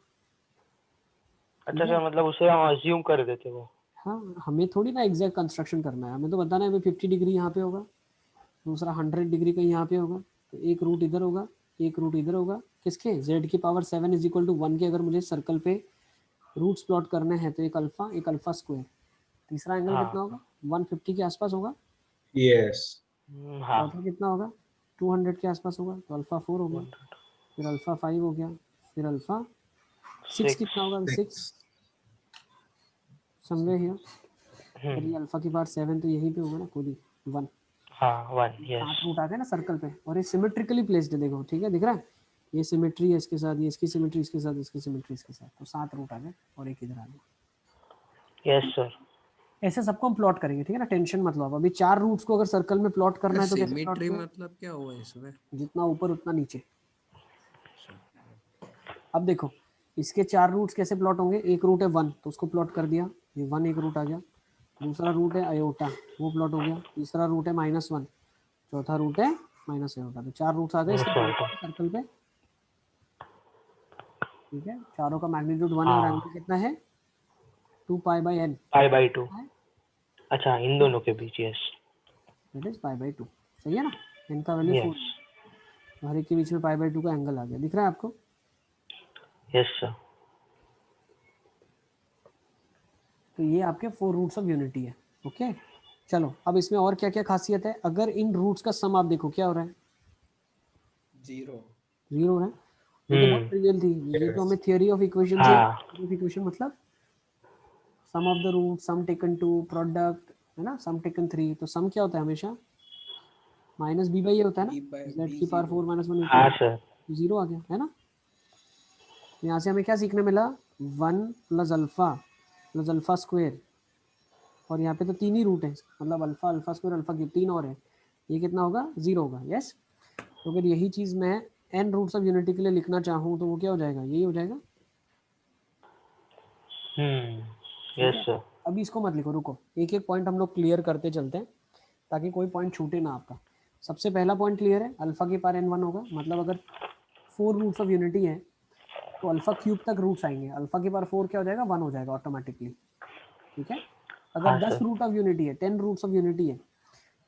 Speaker 8: अच्छा सर, मतलब उसे हम अज्यूम कर देते वो।
Speaker 1: हाँ, हमें थोड़ी ना एग्जैक्ट कंस्ट्रक्शन करना है, हमें तो बताना है 50 डिग्री यहाँ पे होगा, दूसरा 100 डिग्री कहीं यहाँ पे होगा, तो एक रूट इधर होगा, एक रूट इधर होगा, किसके, z की पावर 7 इज इक्वल टू 1 के अगर मुझे सर्कल पे रूट्स प्लॉट करने हैं, तो एक अल्फा स्क्वायर, तीसरा एंगल
Speaker 8: हाँ।
Speaker 1: कितना होगा, 150 के आसपास होगा,
Speaker 4: यस
Speaker 8: हाँ।
Speaker 1: चौथा कितना होगा, 200 के आसपास होगा, तो अल्फा 4 हो गया, फिर अल्फा 5 हो गया, फिर अल्फा 6 कितना होगा, 6 समझे हियर, और ये अल्फा की पावर 7 तो यहीं पे होगा ना, खुद ही 1।
Speaker 8: हाँ 1 यस।
Speaker 1: 7 रूट आ गए ना सर्कल पे, और ये सिमेट्रिकली प्लेस्ड है, देखो ठीक है, दिख रहा है, ये सिमेट्री है इसके साथ, ये इसकी सिमेट्री इसके साथ, इसकी सिमेट्री इसके साथ, तो 7 रूट आ गए और एक इधर आ गया।
Speaker 8: Yes sir.
Speaker 1: ऐसे सबको हम प्लॉट करेंगे, ठीक है ना, टेंशन मत लो आप। अभी 4 रूट्स को अगर सर्कल में प्लॉट करना है तो कैसे प्लॉट
Speaker 3: सिमेट्री
Speaker 1: करें,
Speaker 3: मतलब क्या हुआ इसमें?
Speaker 1: जितना ऊपर उतना नीचे। अब देखो इसके 4 रूट्स कैसे प्लॉट होंगे, एक रूट है 1 तो उसको प्लॉट कर दिया, ये 1 एक रूट आ गया, दूसरा रूट है आयोटा वो प्लॉट हो गया, तीसरा रूट है -1, चौथा रूट है माइनस आयोटा, तो 4 रूट्स आ गए इसके सर्कल पे, ठीक है, चारों का मैग्नीट्यूड 1 है और एंगल कितना है 2 pi by n,
Speaker 8: pi by 2। अच्छा इन दोनों के बीच yes.
Speaker 1: That is pi by 2। सही है ना, n का वैल्यू 4
Speaker 8: यस
Speaker 1: है, हर एक के बीच में पाई बाई 2 का एंगल आ गया, दिख रहा है आपको।
Speaker 8: Yes sir.
Speaker 1: तो ये आपके 4 रूट्स ऑफ यूनिटी है। ओके चलो, अब इसमें और क्या क्या खासियत है, अगर इन रूट्स का सम आप देखो क्या हो रहा है,
Speaker 3: 0
Speaker 1: 0 हो रहा है, ये तो बहुत ट्रिवियल थी, ये तो हमें थियोरी ऑफ इक्वेशन से,
Speaker 8: हाँ।
Speaker 1: theory of equation मतलब sum of the root, sum taken 2, product है ना, सम टेकन 3, तो सम क्या होता है हमेशा माइनस b बाई ए होता है ना,
Speaker 3: b by
Speaker 1: z
Speaker 3: b
Speaker 1: की पावर 4
Speaker 3: 0
Speaker 1: -1
Speaker 8: हाँ सर।
Speaker 1: 0 आ गया है ना। तो यहाँ से हमें क्या सीखने मिला, 1 प्लस अल्फा स्क्वायर, और यहाँ पे तो 3 ही रूट है, मतलब अल्फा स्क्वायर अल्फा क्यूब 3 और है, ये कितना होगा 0 होगा। यस, तो अगर यही चीज़ मैं n रूट्स ऑफ यूनिटी के लिए लिखना चाहूँ तो वो क्या हो जाएगा, यही हो जाएगा। ठीक
Speaker 8: यस
Speaker 1: है,
Speaker 8: सर।
Speaker 1: अभी इसको मत लिखो, रुको, एक एक पॉइंट हम लोग क्लियर करते चलते हैं ताकि कोई पॉइंट छूटे ना आपका। सबसे पहला पॉइंट क्लियर है, अल्फा की पावर n1 होगा, मतलब अगर 4 रूट्स ऑफ यूनिटी है तो अल्फा क्यूब तक रूट्स आएंगे, अल्फा की पावर 4 क्या हो जाएगा 1 हो जाएगा ऑटोमेटिकली। ठीक है, अगर
Speaker 8: हाँ
Speaker 1: 10
Speaker 8: सर।
Speaker 1: रूट ऑफ यूनिटी है, 10 रूट्स ऑफ यूनिटी है,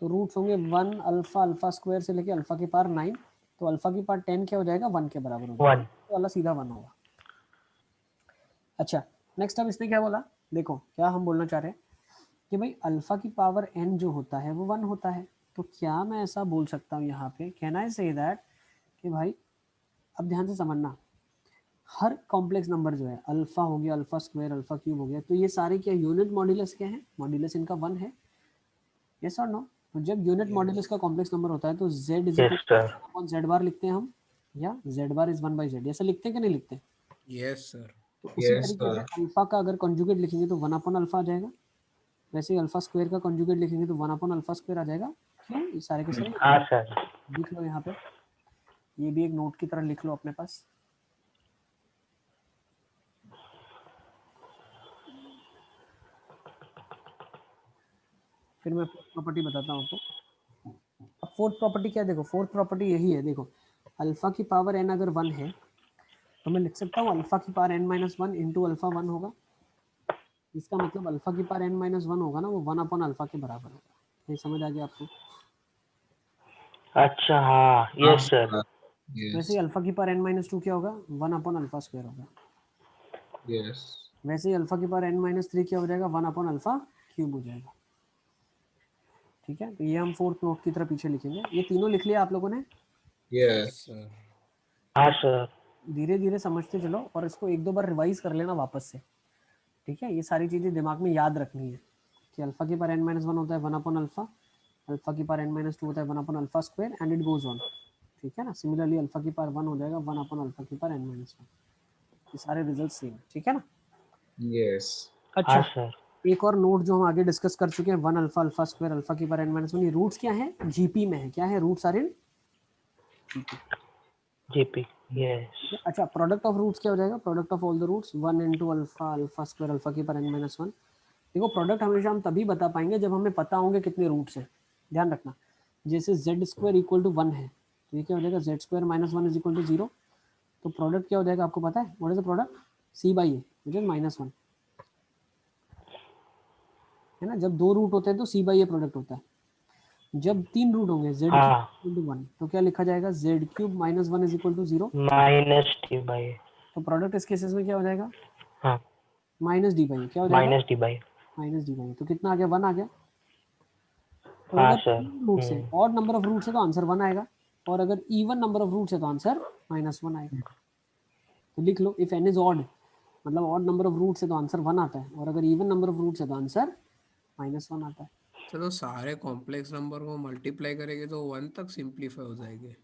Speaker 1: तो रूट्स होंगे 1 अल्फा स्क्वायर से लेके अल्फा की पावर 9, तो अल्फा की पावर 10 क्या हो जाएगा 1 के बराबर हो जाएगा,
Speaker 8: 1
Speaker 1: तो अल्लाह सीधा 1 होगा। अच्छा नेक्स्ट, अब इसने क्या बोला, देखो क्या हम बोलना चाह रहे हैं कि भाई अल्फा की पावर n जो होता है वो 1 होता है, तो क्या मैं ऐसा बोल सकता हूँ यहाँ पे, कैन आई से दैट कि भाई, अब ध्यान से समझना, हर कॉम्प्लेक्स नंबर जो है, अल्फा हो गया, अल्फा स्क्वायर, अल्फा क्यूब हो गया, तो ये सारे क्या यूनिट मॉड्यूलस क्या है, मॉड्यूलस इनका 1 है, यस और नो। तो जब यूनिट मॉड्यूलस का कॉम्प्लेक्स नंबर होता है तो z is
Speaker 8: yes sir.
Speaker 1: Equal z बार लिखते हैं हम, या z bar is 1 by z, ऐसा लिखते हैं कि नहीं लिखते।
Speaker 3: Yes sir.
Speaker 1: तो उसी
Speaker 4: यस
Speaker 1: तरीके से
Speaker 4: सर
Speaker 1: अल्फा का अगर कॉन्जुगेट लिखेंगे तो 1 अपॉन अल्फा आ जाएगा, वैसे ही अल्फा स्क्वायर का कॉन्जुगेट लिखेंगे तो 1 अपॉन अल्फा स्क्वायर आ जाएगा। क्यों, ये सारे के सारे
Speaker 8: हाँ सर।
Speaker 1: लिख लो यहाँ पे, ये भी एक नोट की तरह लिख लो अपने पास। फिर मैं फोर्थ प्रॉपर्टी बताता हूँ आपको। अब फोर्थ प्रॉपर्टी क्या है, देखो फोर्थ प्रॉपर्टी यही है, देखो अल्फा की पावर n अगर 1 है तो मैं लिख सकता हूँ अल्फा की पावर n-1 इंटू अल्फा 1 होगा। इसका मतलब अल्फा की पावर n-1 होगा ना, वो 1 अपॉन अल्फा के बराबर होगा। ये समझ आ गया आपको?
Speaker 8: अच्छा हाँ यस सर।
Speaker 1: वैसे ही अल्फा की पावर n-2 क्या होगा, 1 अपॉन अल्फा स्क्वायर होगा।
Speaker 4: यस
Speaker 1: वैसे ही अल्फा की पावर n-3 क्या हो जाएगा, 1 अपॉन अल्फा क्यूब हो जाएगा। ठीक है, तो ये हम फोर्थ नोट की तरह पीछे लिखेंगे। ये तीनों लिख लिया आप लोगों ने?
Speaker 4: यस
Speaker 3: सर
Speaker 8: हाँ सर।
Speaker 1: धीरे धीरे समझते चलो और इसको एक दो बार रिवाइज कर लेना वापस से। ठीक है, ये सारी चीजें दिमाग में याद रखनी है कि अल्फा की पावर n-1 होता है 1 अपॉन अल्फा, अल्फा की पावर n-2 होता है 1 upon alpha square and it goes on. ठीक है ना, सिमिलरली अल्फा की पावर 1 हो जाएगा 1 अपॉन अल्फा की पावर n-1। ये सारे रिजल्ट सेम, ठीक है ना?
Speaker 4: यस
Speaker 1: अच्छा,
Speaker 8: हाँ सर।
Speaker 1: एक और नोट जो हम आगे डिस्कस कर चुके हैं, 1 अल्फा अल्फा स्क्वायर अल्फा की पावर n-1, ये रूट्स क्या है, जीपी में है। क्या है, roots are in GP.
Speaker 8: GP yes.
Speaker 1: अच्छा, प्रोडक्ट ऑफ रूट्स क्या हो जाएगा, product of all the roots 1 into alpha alpha square alpha की पावर n-1। देखो प्रोडक्ट हमेशा हम तभी बता पाएंगे जब हमें पता होंगे कितने रूट्स हैं। ध्यान रखना, जैसे z स्क्वायर इक्वल टू 1 है तो ये क्या हो जाएगा, z square minus 1 is equal to 0। तो प्रोडक्ट क्या हो जाएगा आपको पता है, what is the product, c by a which is -1, है ना। जब दो रूट होते हैं तो c बाई ए प्रोडक्ट होता है। जब तीन रूट होंगे z
Speaker 8: हाँ
Speaker 1: इक्वल टू 1 तो क्या लिखा जाएगा, z cube minus 1 is equal to 0।
Speaker 8: Minus d by.
Speaker 1: तो प्रोडक्ट इस केसेस में क्या हो जाएगा,
Speaker 8: हाँ
Speaker 1: माइनस डी बाई, क्या हो जाएगा,
Speaker 8: minus d by.
Speaker 1: Minus d by. तो कितना आ गया, 1 आ गया। तो
Speaker 8: हाँ
Speaker 1: अगर
Speaker 8: सर।
Speaker 1: तीन रूट्स है, ऑड नंबर ऑफ रूट्स है तो आंसर 1 आएगा, और अगर इवन नंबर ऑफ रूट्स है तो आंसर -1 आएगा। तो लिख लो, इफ n इज ऑड मतलब ऑड नंबर ऑफ रूट्स है तो आंसर 1 आता है, और अगर इवन नंबर ऑफ रूट्स है तो आंसर -1 आता है।
Speaker 3: चलो सारे कॉम्प्लेक्स नंबर को मल्टीप्लाई करेंगे तो 1 तक सिंप्लीफाई हो जाएंगे।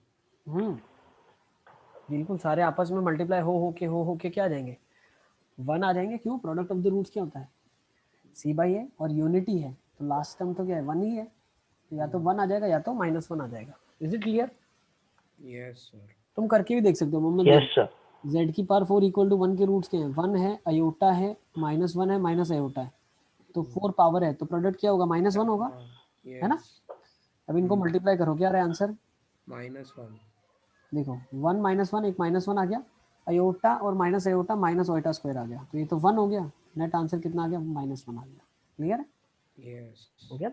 Speaker 1: बिल्कुल, सारे आपस में मल्टीप्लाई हो के क्या आ जाएंगे, 1 आ जाएंगे। क्यों, प्रोडक्ट ऑफ द रूट्स क्या होता है, c बाई ए, और यूनिटी है तो लास्ट टर्म तो क्या है, 1 ही है। तो या तो 1 आ जाएगा या तो -1 आ जाएगा। Is it clear?
Speaker 3: Yes sir.
Speaker 1: तुम करके भी देख सकते हो मोहम्मद।
Speaker 8: Yes sir.
Speaker 1: z की पावर 4 इक्वल टू 1 के रूट्स क्या हैं, 1 है, अयोटा है, -1 है, माइनस अयोटा है। तो 4 पावर है तो प्रोडक्ट क्या होगा, -1 होगा, है ना। अब इनको मल्टीप्लाई करो, क्या रहा है आंसर,
Speaker 3: -1।
Speaker 1: देखो 1 -1 एक -1 आ गया, अयोटा और माइनस अयोटा माइनस ओटा स्क्वायर आ गया, तो ये तो 1 हो गया। नेट आंसर कितना आ गया, -1 आ गया। क्लियर है,
Speaker 3: यस
Speaker 1: हो गया।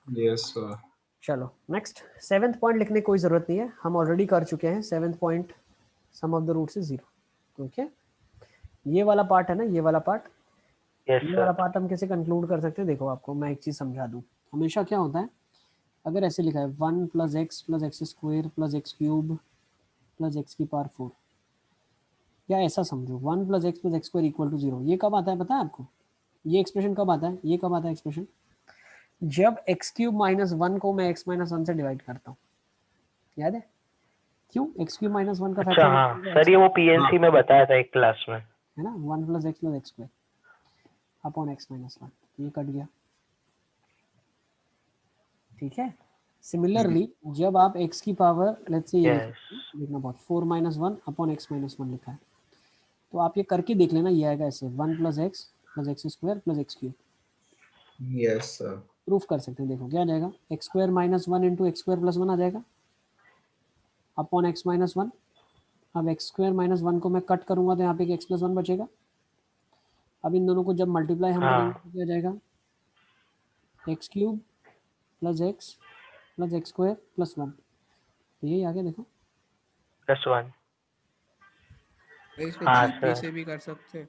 Speaker 4: यस सर
Speaker 1: चलो नेक्स्ट, 7th पॉइंट लिखने की कोई ज़रूरत नहीं है, हम ऑलरेडी कर चुके हैं। 7th point, sum of the roots is 0। Okay, ये वाला पार्ट है ना, ये वाला पार्ट,
Speaker 8: यस
Speaker 1: ये वाला
Speaker 8: सर।
Speaker 1: पार्ट हम कैसे कंक्लूड कर सकते हैं। देखो आपको मैं एक चीज़ समझा दूँ, हमेशा क्या होता है, अगर ऐसे लिखा है 1 + x square + x cube + x की पावर 4, या ऐसा समझो 1 + x स्क्वायर इक्वल टू 0, ये कब आता है पता है आपको, ये एक्सप्रेशन कब आता है, ये कब आता है एक्सप्रेशन, जब x क्यूब -1 को मैं x -1 से डिवाइड करता हूँ। याद है क्यों, x क्यूब -1 का
Speaker 8: अच्छा
Speaker 1: फैक्टर
Speaker 8: हाँ सर, ये वो पीएनसी में बताया था एक क्लास में।
Speaker 1: है ना, 1 + x स्क्वायर अपॉन x -1, ये कट गया। ठीक है, सिमिलरली जब आप x की पावर लेट्स से ये देखना बहुत 4 - 1 अपॉन x -1 लिखा है, तो आप ये करके देख लेना, ये आएगा ऐसे 1 + x + x square + x cube.
Speaker 4: Yes sir
Speaker 1: proof कर सकते हैं, देखो क्या आ जाएगा, x square -1 into x square + 1 आ जाएगा अपॉन x -1। अब x स्क्वायर -1 को मैं कट करूंगा तो यहाँ पे x + 1 बचेगा। अब इन दोनों को जब मल्टीप्लाई हम करेंगे तो क्या जाएगा, x cube + x + x square + 1, तो यही आ गया देखो।
Speaker 8: +1।
Speaker 3: इसको
Speaker 8: हाँ
Speaker 3: जीपी
Speaker 8: सर।
Speaker 3: से भी कर सकते हैं।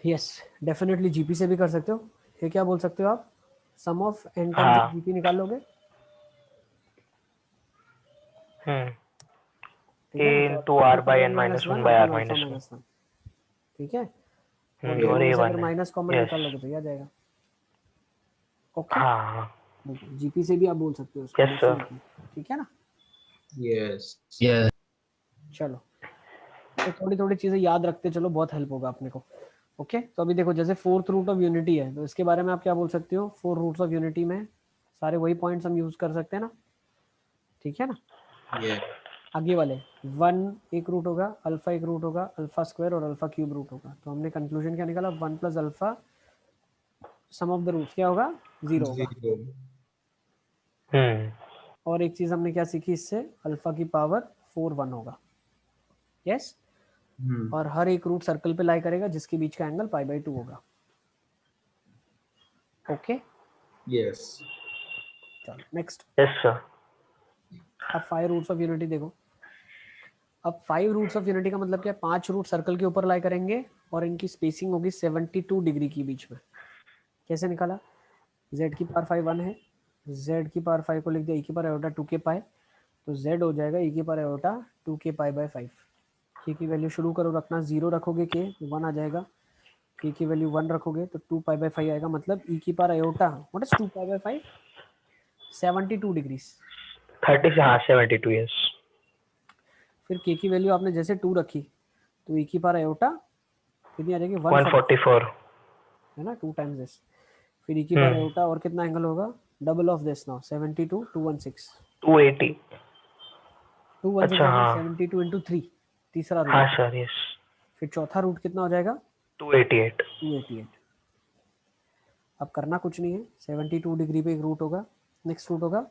Speaker 1: यस डेफिनेटली जीपी से भी कर सकते हो। ये क्या बोल सकते हो आप, सम ऑफ n टाइम्स
Speaker 8: हाँ।
Speaker 1: जीपी निकाल लोगे। ठीक है ना,
Speaker 8: a into r by n - 1 by r - 1।
Speaker 1: ठीक है, और
Speaker 8: और
Speaker 1: दोनों में से
Speaker 8: a1
Speaker 1: अगर
Speaker 8: है।
Speaker 1: Minus common
Speaker 8: yes.
Speaker 1: निकाल लोगे तो ये आ जाएगा। ओके,
Speaker 8: हाँ
Speaker 1: जीपी से भी आप बोल सकते हो उसको,
Speaker 8: यस सर।
Speaker 1: definitely, ठीक है ना।
Speaker 4: यस
Speaker 1: चलो, तो थोड़ी थोड़ी चीजें याद रखते चलो, बहुत हेल्प होगा अपने को। ओके, तो अभी देखो जैसे 4th रूट ऑफ यूनिटी है, तो इसके बारे में आप क्या बोल सकते हो, 4 रूट्स ऑफ यूनिटी में सारे वही पॉइंट्स हम यूज कर सकते हैं ना, ठीक है ना।
Speaker 4: यस
Speaker 1: आगे वाले 1 एक रूट होगा, अल्फा एक रूट होगा, अल्फा स्क्वायर और अल्फा क्यूब रूट होगा। तो हमने कंक्लूजन क्या निकाला, 1 + alpha sum of the roots क्या होगा, जीरो होगा।
Speaker 4: जीरो।
Speaker 1: और एक चीज हमने क्या सीखी इससे, अल्फा की पावर 4 1 होगा। यस। और हर एक रूट सर्कल पे लाई करेगा जिसके बीच का एंगल पाई बाई 2 होगा। Okay
Speaker 4: yes.
Speaker 1: चलो नेक्स्ट।
Speaker 8: Yes sir.
Speaker 1: अब 5 रूट्स ऑफ यूनिटी देखो। अब 5 रूट्स ऑफ यूनिटी का मतलब क्या है, 5 रूट सर्कल के ऊपर लाई करेंगे और इनकी स्पेसिंग होगी 72 डिग्री की बीच में। कैसे निकाला, z की पावर 5 1 है, z की पावर 5 को लिख दिया e की पावर आयोटा 2 के पाई, तो z हो जाएगा e की पावर आयोटा 2 के पाई बाय 5। k की वैल्यू शुरू करो रखना, 0 रखोगे k 1 आ जाएगा, k की वैल्यू 1 रखोगे तो 2 पाई बाय 5 आएगा, मतलब e की power iota what is 2 pi bye 5, 72 degrees.
Speaker 8: 30 हाँ 72 यस।
Speaker 1: फिर k की वैल्यू आपने जैसे 2 रखी तो e की पावर आयोटा कितनी आ जाएगी
Speaker 8: 144
Speaker 1: है ना, 2 टाइम्स दिस। फिर e की पावर आयोटा और कितना एंगल होगा, डबल ऑफ दिस नाउ 72 216
Speaker 8: 280।
Speaker 1: 216
Speaker 8: अच्छा हाँ
Speaker 1: 72 into 3 तीसरा रूट।
Speaker 8: हाँ सर यस।
Speaker 1: फिर चौथा रूट कितना हो जाएगा
Speaker 8: 288।
Speaker 1: 288। अब करना कुछ नहीं है, 72 डिग्री पे एक रूट होगा, नेक्स्ट रूट होगा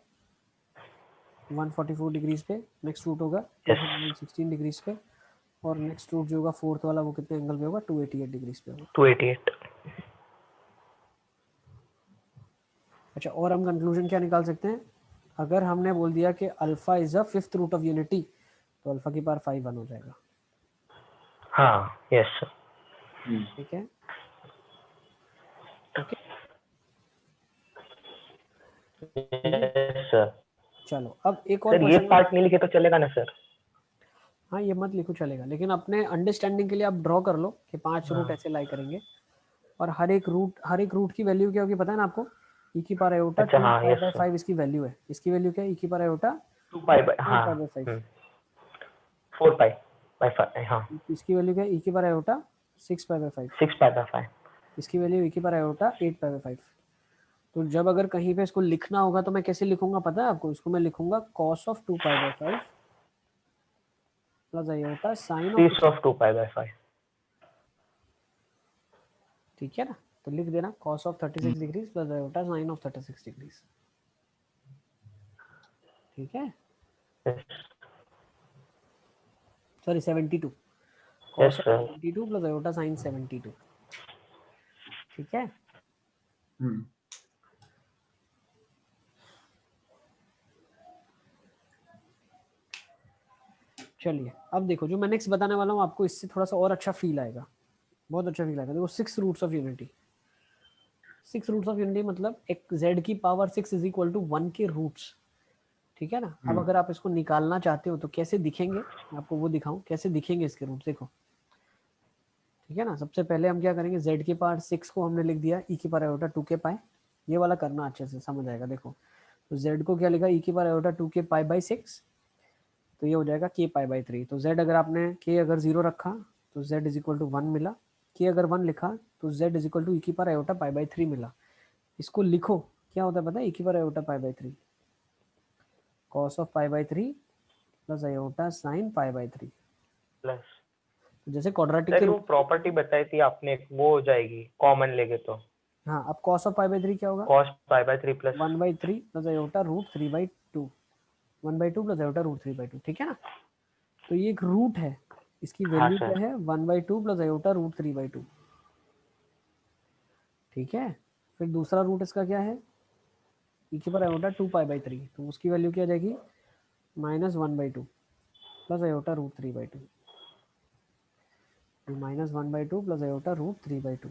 Speaker 1: 144 डिग्रीज पे, नेक्स्ट रूट होगा 216 डिग्रीज पे, और नेक्स्ट रूट जो होगा फोर्थ वाला वो कितने एंगल पे होगा 288 डिग्रीज पे होगा।
Speaker 8: 288।
Speaker 1: अच्छा, और हम कंक्लूजन क्या निकाल सकते हैं, अगर हमने बोल दिया कि alpha is a fifth root of unity तो अल्फा की पावर 5 1 हो जाएगा।
Speaker 8: हाँ यस सर।
Speaker 1: ठीक है ओके
Speaker 8: यस सर।
Speaker 1: चलो अब एक और
Speaker 8: सर ये
Speaker 1: क्वेश्चन।
Speaker 8: पार्ट नहीं लिखे तो चलेगा ना सर?
Speaker 1: हाँ ये मत लिखो चलेगा, लेकिन अपने अंडरस्टैंडिंग के लिए आप ड्रॉ कर लो कि 5 रूट ऐसे लाई करेंगे और हर एक रूट की वैल्यू क्या होगी पता है ना आपको, e की पावर आयोटा
Speaker 8: अच्छा
Speaker 1: 2
Speaker 8: हाँ
Speaker 1: पाई
Speaker 8: यस
Speaker 1: बाय
Speaker 8: सर।
Speaker 1: 5 इसकी वैल्यू है, इसकी वैल्यू क्या है e की पावर आयोटा
Speaker 8: 2 पाई बाय
Speaker 1: 4
Speaker 8: हाँ
Speaker 1: पाई बाय 5,
Speaker 8: 4 पाई बाय 5 हाँ
Speaker 1: इसकी वैल्यू क्या है e की power iota 6 pi by 5,
Speaker 8: 6 pi by 5।
Speaker 1: इसकी वैल्यू e की पावर आयोटा 8 पाई बाय 5। तो जब अगर कहीं पे इसको लिखना होगा तो मैं कैसे लिखूंगा पता है आपको, इसको मैं लिखूंगा cos of 2 pi bye 5 plus iota sign of
Speaker 8: 6 of 2 pi bye 5।
Speaker 1: ठीक है ना, तो लिख देना cos of 36 degrees plus iota sign of 36 degrees. ठीक है sorry 72 cos
Speaker 8: Yes,
Speaker 1: of
Speaker 8: sir.
Speaker 1: 72 plus iota sign 72। ठीक है चलिए अब देखो जो मैं नेक्स्ट बताने वाला हूँ आपको इससे थोड़ा सा और अच्छा फील आएगा, बहुत अच्छा फील आएगा। देखो 6 roots of unity, 6 roots of unity मतलब एक z की पावर 6 इज इक्वल टू 1 के रूट्स। ठीक है ना, अब अगर आप इसको निकालना चाहते हो तो कैसे दिखेंगे, मैं आपको वो दिखाऊं कैसे दिखेंगे इसके रूट। देखो ठीक है ना, सबसे पहले हम क्या करेंगे, z की पावर 6 को हमने लिख दिया e की पावर आयोटा 2 के पाई, ये वाला करना अच्छे से समझ आएगा। देखो तो z को क्या लिखा e की पावर आयोटा 2 के पाई बाई 6, तो ये हो जाएगा k पाई बाई 3। तो z अगर आपने k अगर 0 रखा तो z इज इक्वल टू 1 मिला, k अगर 1 लिखा तो z is equal to e की पावर आयोटा पाई बाई 3 मिला। इसको लिखो क्या होता है पता है, e की power iota pi by 3 cos of pi by 3 plus iota sine pi by 3।
Speaker 8: Plus
Speaker 1: तो जैसे क्वाड्रेटिक
Speaker 8: सर
Speaker 1: के
Speaker 8: वो प्रॉपर्टी बताई थी आपने, वो हो जाएगी कॉमन लेके तो
Speaker 1: हाँ, अब cos ऑफ पाई बाई 3 क्या होगा,
Speaker 8: cos pi by 3 plus
Speaker 1: 1 by 3 plus iota root 3 by 2, 1 by 2 plus iota root 3 by 2। ठीक है ना, तो ये एक रूट है, इसकी
Speaker 8: हाँ
Speaker 1: वैल्यू
Speaker 8: सर।
Speaker 1: क्या है 1 by 2 plus iota root 3 by 2। ठीक है, फिर दूसरा रूट इसका क्या है e की पावर आयोटा 2 पाई बाई 3, तो उसकी वैल्यू क्या आ जाएगी minus 1 by 2 plus iota root 3 by 2, minus 1 by 2 plus iota root 3 by 2।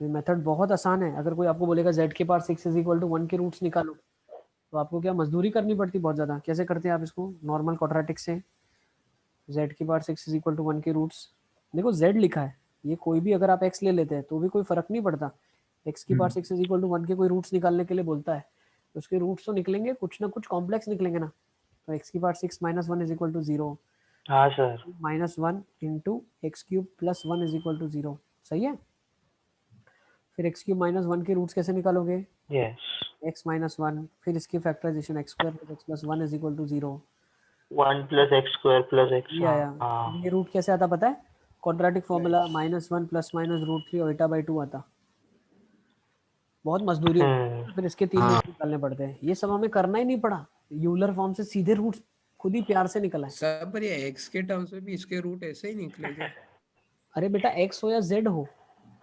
Speaker 1: तो ये मेथड बहुत आसान है। अगर कोई आपको बोलेगा z के पावर 6 इज इक्वल टू 1 के रूट्स निकालो तो आपको क्या मजदूरी करनी पड़ती बहुत ज़्यादा। कैसे करते हैं आप इसको, नॉर्मल क्वाड्रेटिक से z की पावर 6 इज इक्वल टू 1 के रूट्स, देखो z लिखा है, ये कोई भी अगर आप x ले लेते हैं तो भी कोई फर्क नहीं पड़ता, x की पावर 6 इज इक्वल टू 1 के कोई रूट्स निकालने के लिए बोलता है तो उसके रूट्स तो निकलेंगे, कुछ ना कुछ कॉम्प्लेक्स निकलेंगे ना। तो x की power 6 minus 1 is equal to 0,
Speaker 8: हाँ sir.
Speaker 1: Minus 1 into x cube plus 1 is equal to 0। सही है, फिर एक्स क्यूब माइनस 1 के रूट्स कैसे निकालोगे,
Speaker 8: यस
Speaker 1: x माइनस 1, फिर इसकी factorization x square plus x plus 1 is equal to 0।
Speaker 8: 1 plus x square plus x
Speaker 1: ये आया,
Speaker 8: हाँ
Speaker 1: ये रूट कैसे आता पता है, quadratic formula minus 1 plus minus root 3 iota by 2 आता। बहुत मजदूरी होती है, फिर इसके 3 रूट निकालने पड़ते हैं। ये सब हमें करना ही नहीं पड़ा, यूलर फॉर्म से सीधे रूट खुद ही प्यार से निकला है।
Speaker 3: सर पर ये x के टर्म्स में भी इसके रूट ऐसे ही निकले क्या?
Speaker 1: अरे बेटा x हो या z हो,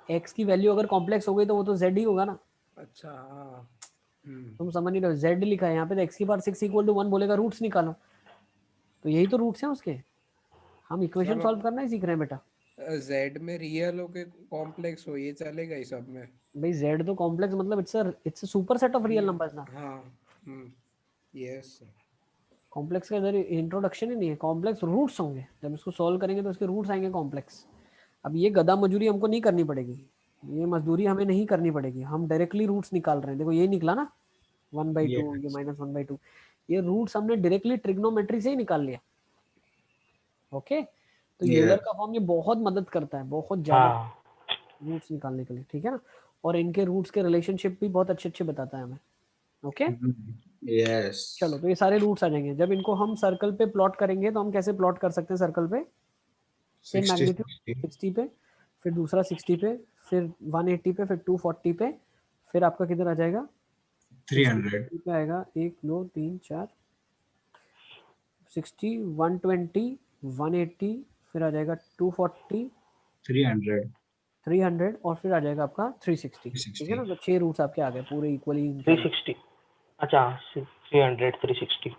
Speaker 1: x की वैल्यू अगर कॉम्प्लेक्स हो गई तो वो तो z ही होगा ना।
Speaker 3: अच्छा हाँ।
Speaker 1: तुम समझ नहीं रहे हो, z लिखा है यहाँ पे, तो x की पावर 6 इक्वल टू 1 बोलेगा, रूट्स निकालो, तो यही तो रूट्स हैं उसके। हम इक्वेशन
Speaker 3: सब
Speaker 1: सॉल्व करना ही सीख रहे हैं बेटा।
Speaker 3: z में रियल हो के कॉम्प्लेक्स हो, ये चलेगा ही सब में।
Speaker 1: भाई z तो कॉम्प्लेक्स मतलब it's a super set of real numbers ना।
Speaker 3: हाँ यस।
Speaker 1: कॉम्प्लेक्स का इधर इंट्रोडक्शन ही नहीं है, कॉम्प्लेक्स रूट्स होंगे, जब इसको सॉल्व करेंगे तो इसके रूट्स आएंगे कॉम्प्लेक्स। अब ये गधा मजदूरी हमको नहीं करनी पड़ेगी, ये मजदूरी हमें नहीं करनी पड़ेगी, हम डायरेक्टली रूट्स निकाल रहे हैं। देखो ये निकला ना 1/2, ये -1/2, ये रूट्स हमने डायरेक्टली ट्रिग्नोमेट्री से ही निकाल लिया। ओके, तो यूलर का फॉर्म ये बहुत मदद करता है, बहुत ज्यादा रूट्स निकालने के लिए, ठीक है ना। और इनके रूट्स के रिलेशनशिप भी बहुत अच्छे अच्छे बताता है हमें। Okay
Speaker 4: yes.
Speaker 1: चलो, तो ये सारे रूट्स आ जाएंगे। जब इनको हम सर्कल पे प्लॉट करेंगे तो हम कैसे प्लॉट कर सकते हैं सर्कल पे? सेम
Speaker 4: 60
Speaker 1: मैग्नीट्यूड 60 पे, फिर दूसरा 60 पे, फिर 180 पे, फिर 240 पे, फिर आपका किधर आ जाएगा?
Speaker 4: 300
Speaker 1: 60 पे आएगा 1 2 3 4 60 120 180, फिर आ जाएगा 240
Speaker 4: 300
Speaker 1: 300 और फिर आ जाएगा आपका 360। ठीक है ना, तो 6 रूट्स आपके आ गए पूरे इक्वली।
Speaker 8: 360 अच्छा 300 360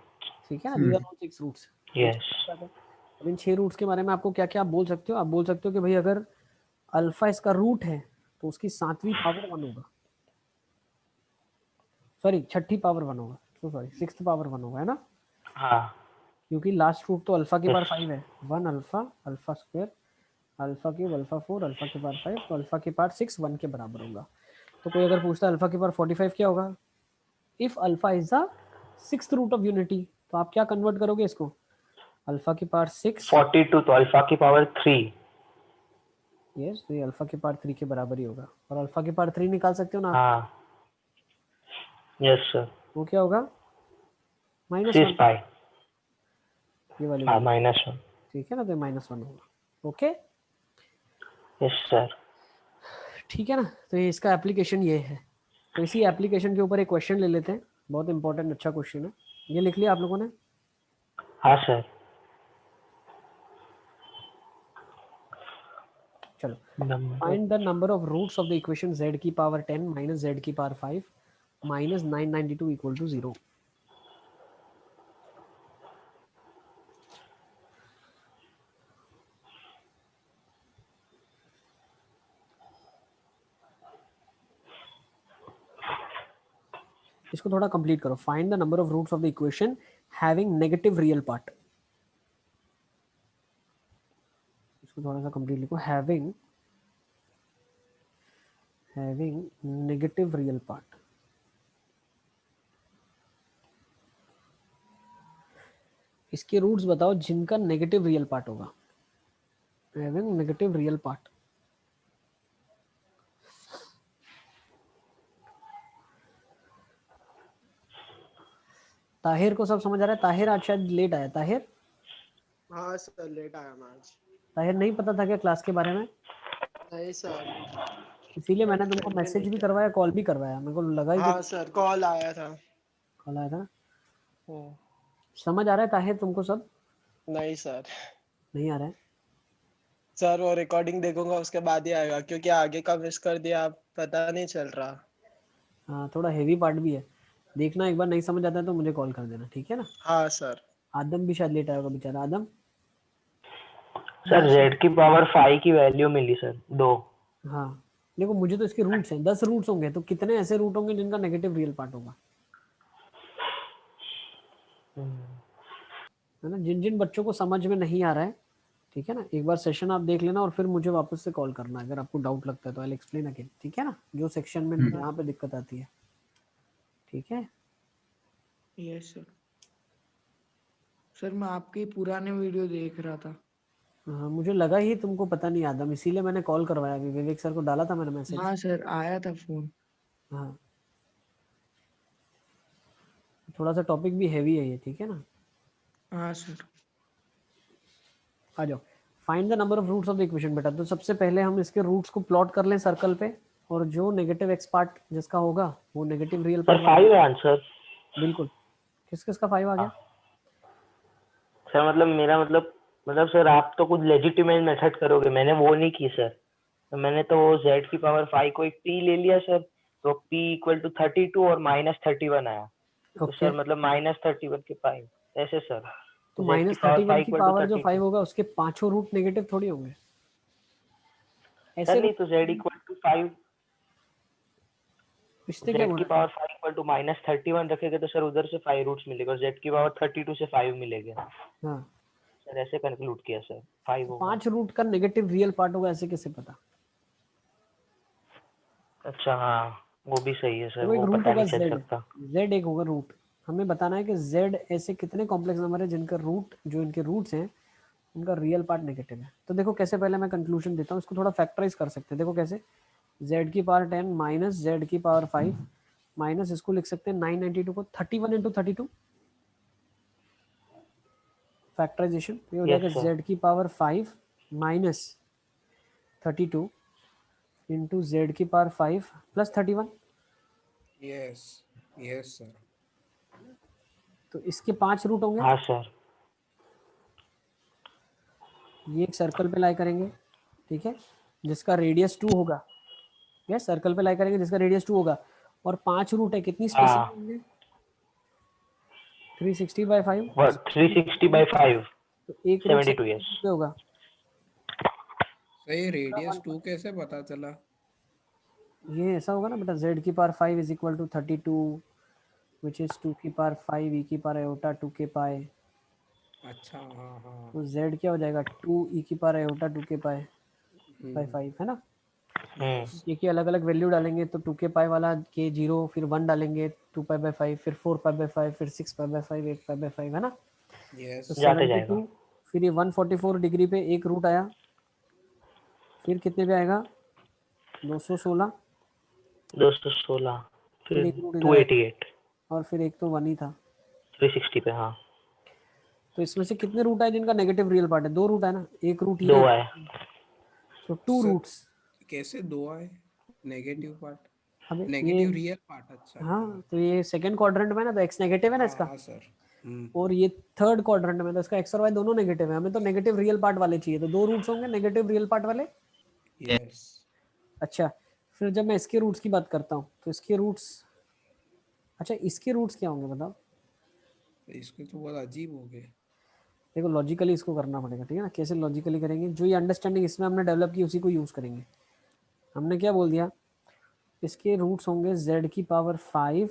Speaker 1: ठीक है ना, these are all 6 roots.
Speaker 8: Yes
Speaker 1: अब इन 6 रूट्स के बारे में आपको क्या क्या आप बोल सकते हो? आप बोल सकते हो कि भाई अगर अल्फा इसका रूट है तो उसकी 7वीं पावर 1 होगा, सॉरी 6ठी पावर 1 होगा, तो सॉरी 6th पावर 1 होगा, है ना,
Speaker 8: हाँ
Speaker 1: क्योंकि लास्ट रूट तो अल्फा की पावर 5 है। 1 alpha, alpha square, alpha cube, alpha 4, alpha की पावर 5, तो अल्फा की पावर 6 1 के बराबर होगा। तो कोई अगर पूछता है अल्फा की पावर 45 क्या होगा, if alpha is the 6th root of unity, तो आप क्या कन्वर्ट करोगे इसको? अल्फा की पावर 6,
Speaker 8: 42 तो अल्फा की पावर 3
Speaker 1: यस, तो ये अल्फा की पावर 3 के बराबर ही होगा। और अल्फा की पावर 3 निकाल सकते हो ना आप,
Speaker 8: हाँ यस सर
Speaker 1: वो क्या होगा? -1,
Speaker 8: 6 पाई
Speaker 1: ये वाली
Speaker 8: हाँ
Speaker 1: वैल्यू,
Speaker 8: -1
Speaker 1: ठीक है ना, तो -1 होगा। ओके
Speaker 8: यस सर
Speaker 1: ठीक है ना, तो ये इसका एप्लीकेशन ये है। तो इसी एप्लीकेशन के ऊपर एक क्वेश्चन ले लेते हैं, बहुत इंपॉर्टेंट अच्छा क्वेश्चन है। ये लिख लिया आप लोगों ने?
Speaker 8: हाँ सर
Speaker 1: चलो,
Speaker 8: number
Speaker 1: find the number of roots of the equation z की पावर 10 माइनस z की पावर 5 माइनस 992 इक्वल टू 0। इसको थोड़ा कंप्लीट करो। Find the number of roots of the equation having negative real part. इसको थोड़ा सा कंप्लीट लिखो, हैविंग नेगेटिव रियल पार्ट। इसके रूट्स बताओ जिनका नेगेटिव रियल पार्ट होगा। Having negative real part, Tahir को सब समझ आ रहा है? ताहिर आज शायद लेट आया। ताहिर,
Speaker 5: हाँ सर लेट आया मैं आज।
Speaker 1: ताहिर नहीं पता था क्या क्लास के बारे में?
Speaker 5: नहीं सर।
Speaker 1: इसीलिए मैंने तुमको मैसेज भी करवाया, कॉल भी करवाया, मेरे को लगा ही
Speaker 5: हाँ सर कॉल आया था।
Speaker 1: कॉल आया था। समझ आ रहा है ताहिर तुमको सब?
Speaker 5: नहीं सर।
Speaker 1: नहीं आ रहा है?
Speaker 5: सर वो रिकॉर्डिंग देखूंगा उसके बाद ही आएगा, क्योंकि आगे का मिस कर दिया, पता नहीं चल रहा।
Speaker 1: हाँ, थोड़ा हेवी पार्ट भी है, देखना एक बार नहीं समझ आता है तो मुझे कॉल कर देना, ठीक है ना।
Speaker 5: हाँ सर।
Speaker 1: आदम भी शायद लेट आएगा बेचारा। आदम,
Speaker 8: सर z की पावर 5 की वैल्यू मिली सर 2।
Speaker 1: हाँ देखो, मुझे तो इसके रूट्स हैं, 10 रूट्स होंगे, तो कितने ऐसे रूट होंगे जिनका नेगेटिव रियल पार्ट होगा, है ना। जिन जिन बच्चों को समझ में नहीं आ रहा है, ठीक है ना, एक बार सेशन आप देख लेना और फिर मुझे वापस से कॉल करना अगर आपको डाउट लगता है तो। आई विल एक्सप्लेन अगेन, ठीक है ना, जो सेक्शन में यहाँ पे दिक्कत आती है, ठीक है।
Speaker 9: Yes sir. सर मैं आपके पुराने वीडियो देख रहा था।
Speaker 1: हाँ, मुझे लगा ही तुमको पता नहीं आदम, इसीलिए मैंने कॉल करवाया। अभी विवेक सर को डाला था मैंने मैसेज।
Speaker 9: हाँ सर आया था फोन।
Speaker 1: हाँ, थोड़ा सा टॉपिक भी हैवी है ये, ठीक है ना।
Speaker 9: हाँ सर।
Speaker 1: आ जाओ, find the number of roots of the equation. बेटा तो सबसे पहले हम इसके रूट्स को प्लॉट कर लें सर्कल पे और जो नेगेटिव एक्स पार्ट जिसका होगा वो नेगेटिव रियल
Speaker 8: सर
Speaker 1: पार्ट
Speaker 8: 5 है आंसर।
Speaker 1: बिल्कुल। किस किस का 5 आ गया?
Speaker 8: सर मतलब मेरा मतलब सर आप तो कुछ लेजिटिमेट मेथड करोगे, मैंने वो नहीं की सर। तो मैंने तो वो z की पावर 5 को एक p ले लिया सर, तो p इक्वल टू 32 और -31 आया। तो
Speaker 1: ओके,
Speaker 8: सर मतलब -31 के 5 ऐसे सर।
Speaker 1: तो
Speaker 8: z की
Speaker 1: माइनस
Speaker 8: पावर
Speaker 1: 31
Speaker 8: 5
Speaker 1: की
Speaker 8: इक्वल टू
Speaker 1: पावर जो 5
Speaker 8: 32।
Speaker 1: होगा उसके पांचों रूट नेगेटिव थोड़ी होंगे ऐसे
Speaker 8: सर नहीं
Speaker 1: रूट
Speaker 8: तो z इक्वल टू 5,
Speaker 1: रिश्ते क्या
Speaker 8: z
Speaker 1: बोल
Speaker 8: की
Speaker 1: रहे
Speaker 8: पावर 5 इक्वल टू -31 रखेगा तो सर उधर से 5 रूट्स मिलेगा और z की पावर 32 से 5 मिलेगा।
Speaker 1: हैं? हाँ,
Speaker 8: सर ऐसे कंक्लूड किया सर 5 होगा।
Speaker 1: 5 रूट का नेगेटिव रियल पार्ट होगा ऐसे कैसे पता?
Speaker 8: अच्छा हाँ वो भी सही है सर,
Speaker 1: देखो एक
Speaker 8: वो
Speaker 1: रूट
Speaker 8: पता
Speaker 1: होगा
Speaker 8: नहीं चल
Speaker 1: z,
Speaker 8: सकता।
Speaker 1: z एक होगा रूट। हमें बताना है कि z ऐसे कितने कॉम्प्लेक्स नंबर है जिनका रूट, जो इनके रूट्स हैं उनका रियल पार्ट नेगेटिव है। तो देखो कैसे, पहले मैं कंक्लूजन देता हूँ, इसको थोड़ा फैक्टराइज कर सकते हैं। देखो कैसे, z की पावर 10 माइनस z की पावर 5 माइनस इसको लिख सकते हैं 992 को 31 इंटू 32 फैक्टराइजेशन। ये हो
Speaker 8: यस
Speaker 1: जाएगा
Speaker 8: सर।
Speaker 1: z की पावर 5 माइनस 32 इंटू z की power 5 plus 31।
Speaker 3: Yes yes sir.
Speaker 1: तो इसके 5 रूट होंगे।
Speaker 8: हाँ सर।
Speaker 1: ये एक सर्कल पे लाई करेंगे, ठीक है, जिसका रेडियस 2 होगा। यस, सर्कल पे लाई करेंगे जिसका रेडियस 2 होगा और 5 रूट है, कितनी स्पेसिंग
Speaker 8: हाँ
Speaker 1: होंगे? 360/5।
Speaker 8: 360/5
Speaker 1: तो एक रूट
Speaker 8: 72 यस।
Speaker 1: पे होगा।
Speaker 3: सही, रेडियस 2 कैसे पता चला?
Speaker 1: ये ऐसा होगा ना बेटा, z की power 5 is equal to 32 which is 2 की पावर 5 e की पावर आयोटा 2 के पाई।
Speaker 3: अच्छा हाँ हाँ।
Speaker 1: तो z क्या हो जाएगा 2 e की पावर आयोटा 2 के पाई बाई 5 है ना।
Speaker 3: यस
Speaker 1: ये की अलग अलग वैल्यू डालेंगे तो 2 के पाई वाला के 0, फिर 1 डालेंगे 2 पाई बाई 5, फिर 4 पाई बाई 5, फिर 6 पाई बाई 5, 8 पाई बाई 5 है ना।
Speaker 3: यस
Speaker 1: तो
Speaker 8: जाते
Speaker 1: 72
Speaker 8: जाएगा।
Speaker 1: फिर ये 144 डिग्री पे एक रूट आया, फिर कितने पे आएगा 216,
Speaker 8: 216
Speaker 1: फिर
Speaker 8: फिर
Speaker 1: एक रूट इधर आएगा
Speaker 8: 288
Speaker 1: और फिर एक तो 1 ही था।
Speaker 8: 360 पे हाँ
Speaker 1: तो इसमें से कितने रूट आए जिनका नेगेटिव रियल पार्ट है? 2 रूट है ना, एक रूट
Speaker 8: 2
Speaker 1: ये,
Speaker 8: आए।
Speaker 1: तो 2
Speaker 3: सर
Speaker 1: रूट्स।
Speaker 3: कैसे 2 आए? नेगेटिव पार्ट,
Speaker 1: अब ये,
Speaker 3: नेगेटिव रियल पार्ट, अच्छा
Speaker 1: हाँ
Speaker 3: हाँ।
Speaker 1: तो ये सेकंड क्वाड्रेंट में ना, तो x नेगेटिव है ना
Speaker 3: हाँ
Speaker 1: इसका,
Speaker 3: हाँ सर।
Speaker 1: और ये थर्ड क्वाड्रेंट में, तो इसका x और y दोनों नेगेटिव है। हमें तो नेगेटिव रियल पार्ट वाले चाहिए, तो 2 रूट्स होंगे नेगेटिव रियल पार्ट वाले।
Speaker 3: यस।
Speaker 1: अच्छा, फिर जब मैं इसके रूट्स की बात करता हूँ तो इसके रूट्स, अच्छा इसके रूट्स क्या होंगे बताओ?
Speaker 3: इसके तो बहुत अजीब हो गए।
Speaker 1: देखो लॉजिकली इसको करना पड़ेगा, ठीक है ना। कैसे लॉजिकली करेंगे? जो ये अंडरस्टैंडिंग इसमें हमने डेवलप की उसी को यूज़ करेंगे। हमने क्या बोल दिया, इसके रूट्स होंगे z की power 5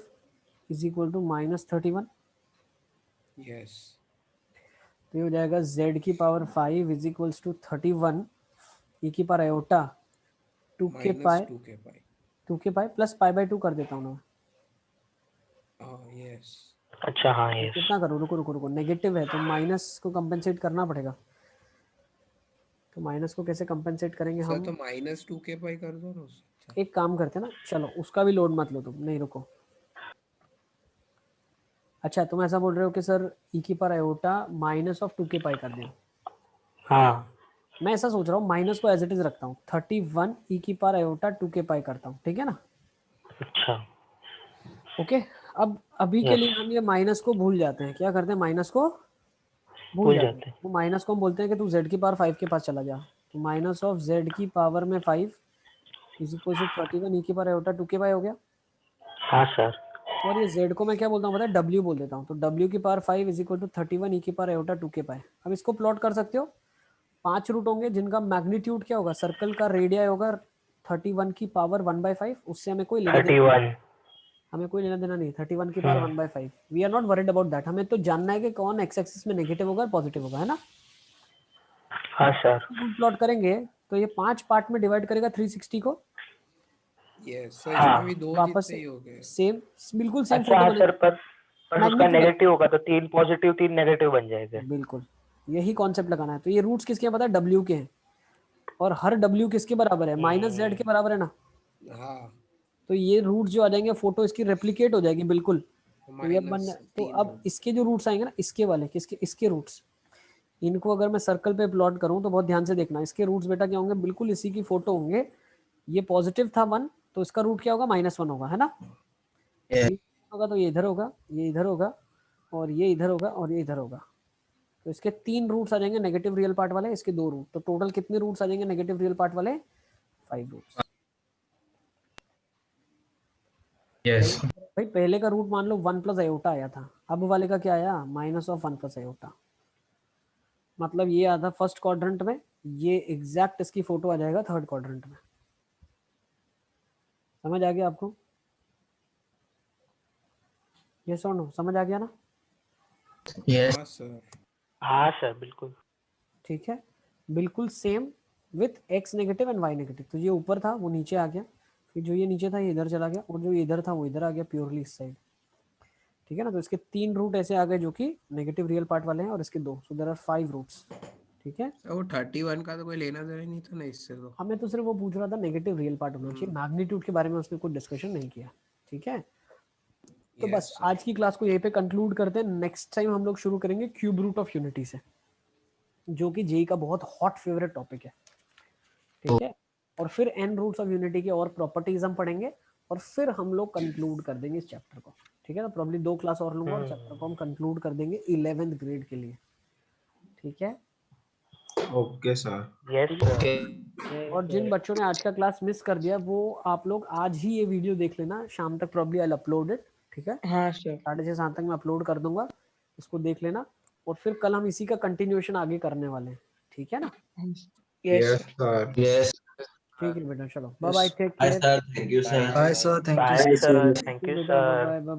Speaker 1: is equal to -31।
Speaker 3: Yes
Speaker 1: तो ये हो जाएगा z की power 5 is equals to 31 e की पावर आयोटा 2 के पाई,
Speaker 3: -2 के पाई।
Speaker 1: 2 के पाई प्लस पाई बाई 2 कर देता हूँ ना।
Speaker 3: हाँ यस।
Speaker 8: अच्छा हाँ
Speaker 1: तो
Speaker 8: यस।
Speaker 1: कितना करूँ, रुको रुको रुको, नेगेटिव है तो माइनस को कंपेंसेट करना पड़ेगा। तो माइनस को कैसे कंपेंसेट करेंगे
Speaker 3: सर
Speaker 1: हम?
Speaker 3: तो -2 के पाई कर दो ना उससे। अच्छा
Speaker 1: एक काम करते हैं ना, चलो उसका भी लोड मत लो तुम, नहीं रुको। अच्छा तुम ऐसा बोल रहे हो कि सर e की पावर आयोटा -2 के पाई कर दें।
Speaker 8: हाँ
Speaker 1: मैं ऐसा सोच रहा हूँ, माइनस को एज इट इज रखता हूँ, 31 e की पावर आयोटा 2 के पाई करता हूँ, ठीक है ना।
Speaker 8: अच्छा
Speaker 1: ओके, अब अभी के
Speaker 8: यस
Speaker 1: लिए हम ये माइनस को भूल जाते हैं। क्या करते हैं, माइनस को भूल
Speaker 8: भूल
Speaker 1: जाते हैं।
Speaker 8: जाते हैं।
Speaker 1: तो माइनस को हम बोलते हैं कि तू z की पावर 5 के पास चला जा। तो माइनस ऑफ z की पावर में 5 इज इक्वल टू 31 e की पावर आयोटा 2 के पाई हो गया।
Speaker 8: हाँ सर।
Speaker 1: और ये z को मैं क्या बोलता हूँ पता है, w बोल देता हूँ। तो w की power 5 is equal to 31 e की पावर आयोटा 2 के पाई। अब इसको प्लॉट कर सकते हो, 5 रूट होंगे जिनका मैग्नीट्यूड क्या होगा, सर्कल का रेडिया होगा 31 की पावर 1/5। उससे हमें कोई लेना देना,
Speaker 8: 31
Speaker 1: हमें कोई लेना देना नहीं। 31 की power 1/5, we are not worried about that. हमें तो जानना है कि कौन एक्स एक्सिस में नेगेटिव होगा और पॉजिटिव होगा, है ना।
Speaker 8: हाँ सर।
Speaker 1: रूट प्लॉट करेंगे तो ये 5 पार्ट में डिवाइड करेगा 360 को।
Speaker 3: यस सर,
Speaker 8: हाँ
Speaker 3: इसमें भी 2
Speaker 1: वापस
Speaker 3: जितने ही हो गए।
Speaker 1: सेम, बिल्कुल सेम
Speaker 8: अच्छा
Speaker 1: फोटो
Speaker 8: हाँ सर,
Speaker 1: बनेगा।
Speaker 8: पर उसका
Speaker 1: मैग्नीट्यूड
Speaker 8: नेगेटिव होगा तो 3 पॉजिटिव 3 नेगेटिव बन जाएगा।
Speaker 1: बिल्कुल यही कॉन्सेप्ट लगाना है। तो ये रूट्स किसके हैं पता है, W के हैं। और हर W किसके बराबर है, -z के बराबर है ना।
Speaker 3: हाँ
Speaker 1: तो ये रूट जो आ जाएंगे, फोटो इसकी रेप्लिकेट हो जाएगी बिल्कुल। तो ये बन, तो
Speaker 3: -3
Speaker 1: अब इसके जो रूट्स आएंगे ना, इसके वाले किसके, इसके रूट्स, इनको अगर मैं सर्कल पे प्लॉट करूं तो बहुत ध्यान से देखना। इसके रूट्स बेटा क्या होंगे, बिल्कुल इसी की फोटो होंगे। ये पॉजिटिव था 1 तो इसका रूट क्या होगा, -1 होगा, है ना? ये होगा तो ये इधर होगा, ये इधर होगा, और ये इधर होगा, और ये इधर होगा। तो इसके 3 रूट्स आ जाएंगे नेगेटिव रियल पार्ट वाले, इसके 2 रूट, तो टोटल कितने रूट्स आ जाएंगे नेगेटिव रियल पार्ट वाले? 5 रूट्स।
Speaker 10: यस
Speaker 1: भाई पहले का रूट मान लो 1 प्लस आयोटा आया था, अब वाले का क्या आया, -1 प्लस आयोटा। मतलब ये आता फर्स्ट क्वाड्रेंट में, ये एग्जैक्ट इसकी फोटो आ जाएगा थर्ड क्वाड्रेंट में। समझ आ गया आपको? ये सुनो, समझ आ गया ना?
Speaker 10: यस
Speaker 3: हाँ सर।
Speaker 8: हाँ सर बिल्कुल।
Speaker 1: ठीक है, बिल्कुल same with x negative and y negative. तो ये ऊपर था वो नीचे आ गया, फिर जो ये नीचे था ये इधर चला गया, और जो ये इधर था वो इधर आ गया प्योरली इस साइड। ठीक है ना? तो इसके 3 रूट ऐसे आ गए जो कि नेगेटिव रियल पार्ट वाले हैं, और इसके 2, सो देयर आर 5 रूट्स। ठीक है,
Speaker 3: वो 31 का तो कोई लेना देना ही नहीं था ना इससे तो।
Speaker 1: अब मैं तो सिर्फ वो पूछ रहा था नेगेटिव रियल पार्ट होना चाहिए, मैग्नीट्यूड के बारे में उसने कोई डिस्कशन नहीं किया। ठीक है, तो
Speaker 3: Yes,
Speaker 1: बस
Speaker 3: sir.
Speaker 1: आज की क्लास को यहीं पे कंक्लूड करते हैं। नेक्स्ट टाइम हम लोग शुरू करेंगे क्यूब रूट ऑफ यूनिटी से, जो कि जेई का बहुत हॉट फेवरेट टॉपिक है। ठीक है, और फिर एन रूट्स ऑफ यूनिटी के और प्रॉपर्टीज हम पढ़ेंगे, और फिर हम लोग कंक्लूड कर देंगे इस चैप्टर को। ठीक है ना? प्रॉब्ली 2 क्लास और लूंगा और चैप्टर को हम कंक्लूड कर देंगे 11th ग्रेड के लिए। ठीक है,
Speaker 4: ओके सर।
Speaker 8: Yes sir.
Speaker 1: और जिन बच्चों ने आज का क्लास मिस कर दिया वो आप लोग आज ही ये वीडियो देख लेना, शाम तक प्रॉब्ली आई अपलोड इट। ठीक है,
Speaker 9: हाँ सर।
Speaker 1: 6:30-7 तक मैं अपलोड कर दूंगा, इसको देख लेना, और फिर कल हम इसी का कंटिन्यूएशन आगे करने वाले हैं। ठीक है ना?
Speaker 9: Yes
Speaker 4: sir.
Speaker 10: यस
Speaker 1: ठीक है बेटा, चलो bye bye, take
Speaker 10: by
Speaker 1: care.
Speaker 10: Sir, thank you sir.
Speaker 7: Bye, sir. Thank you.
Speaker 8: Bye sir, thank
Speaker 1: thank you
Speaker 8: you
Speaker 1: बेटा,
Speaker 8: सर।
Speaker 1: Bye bye.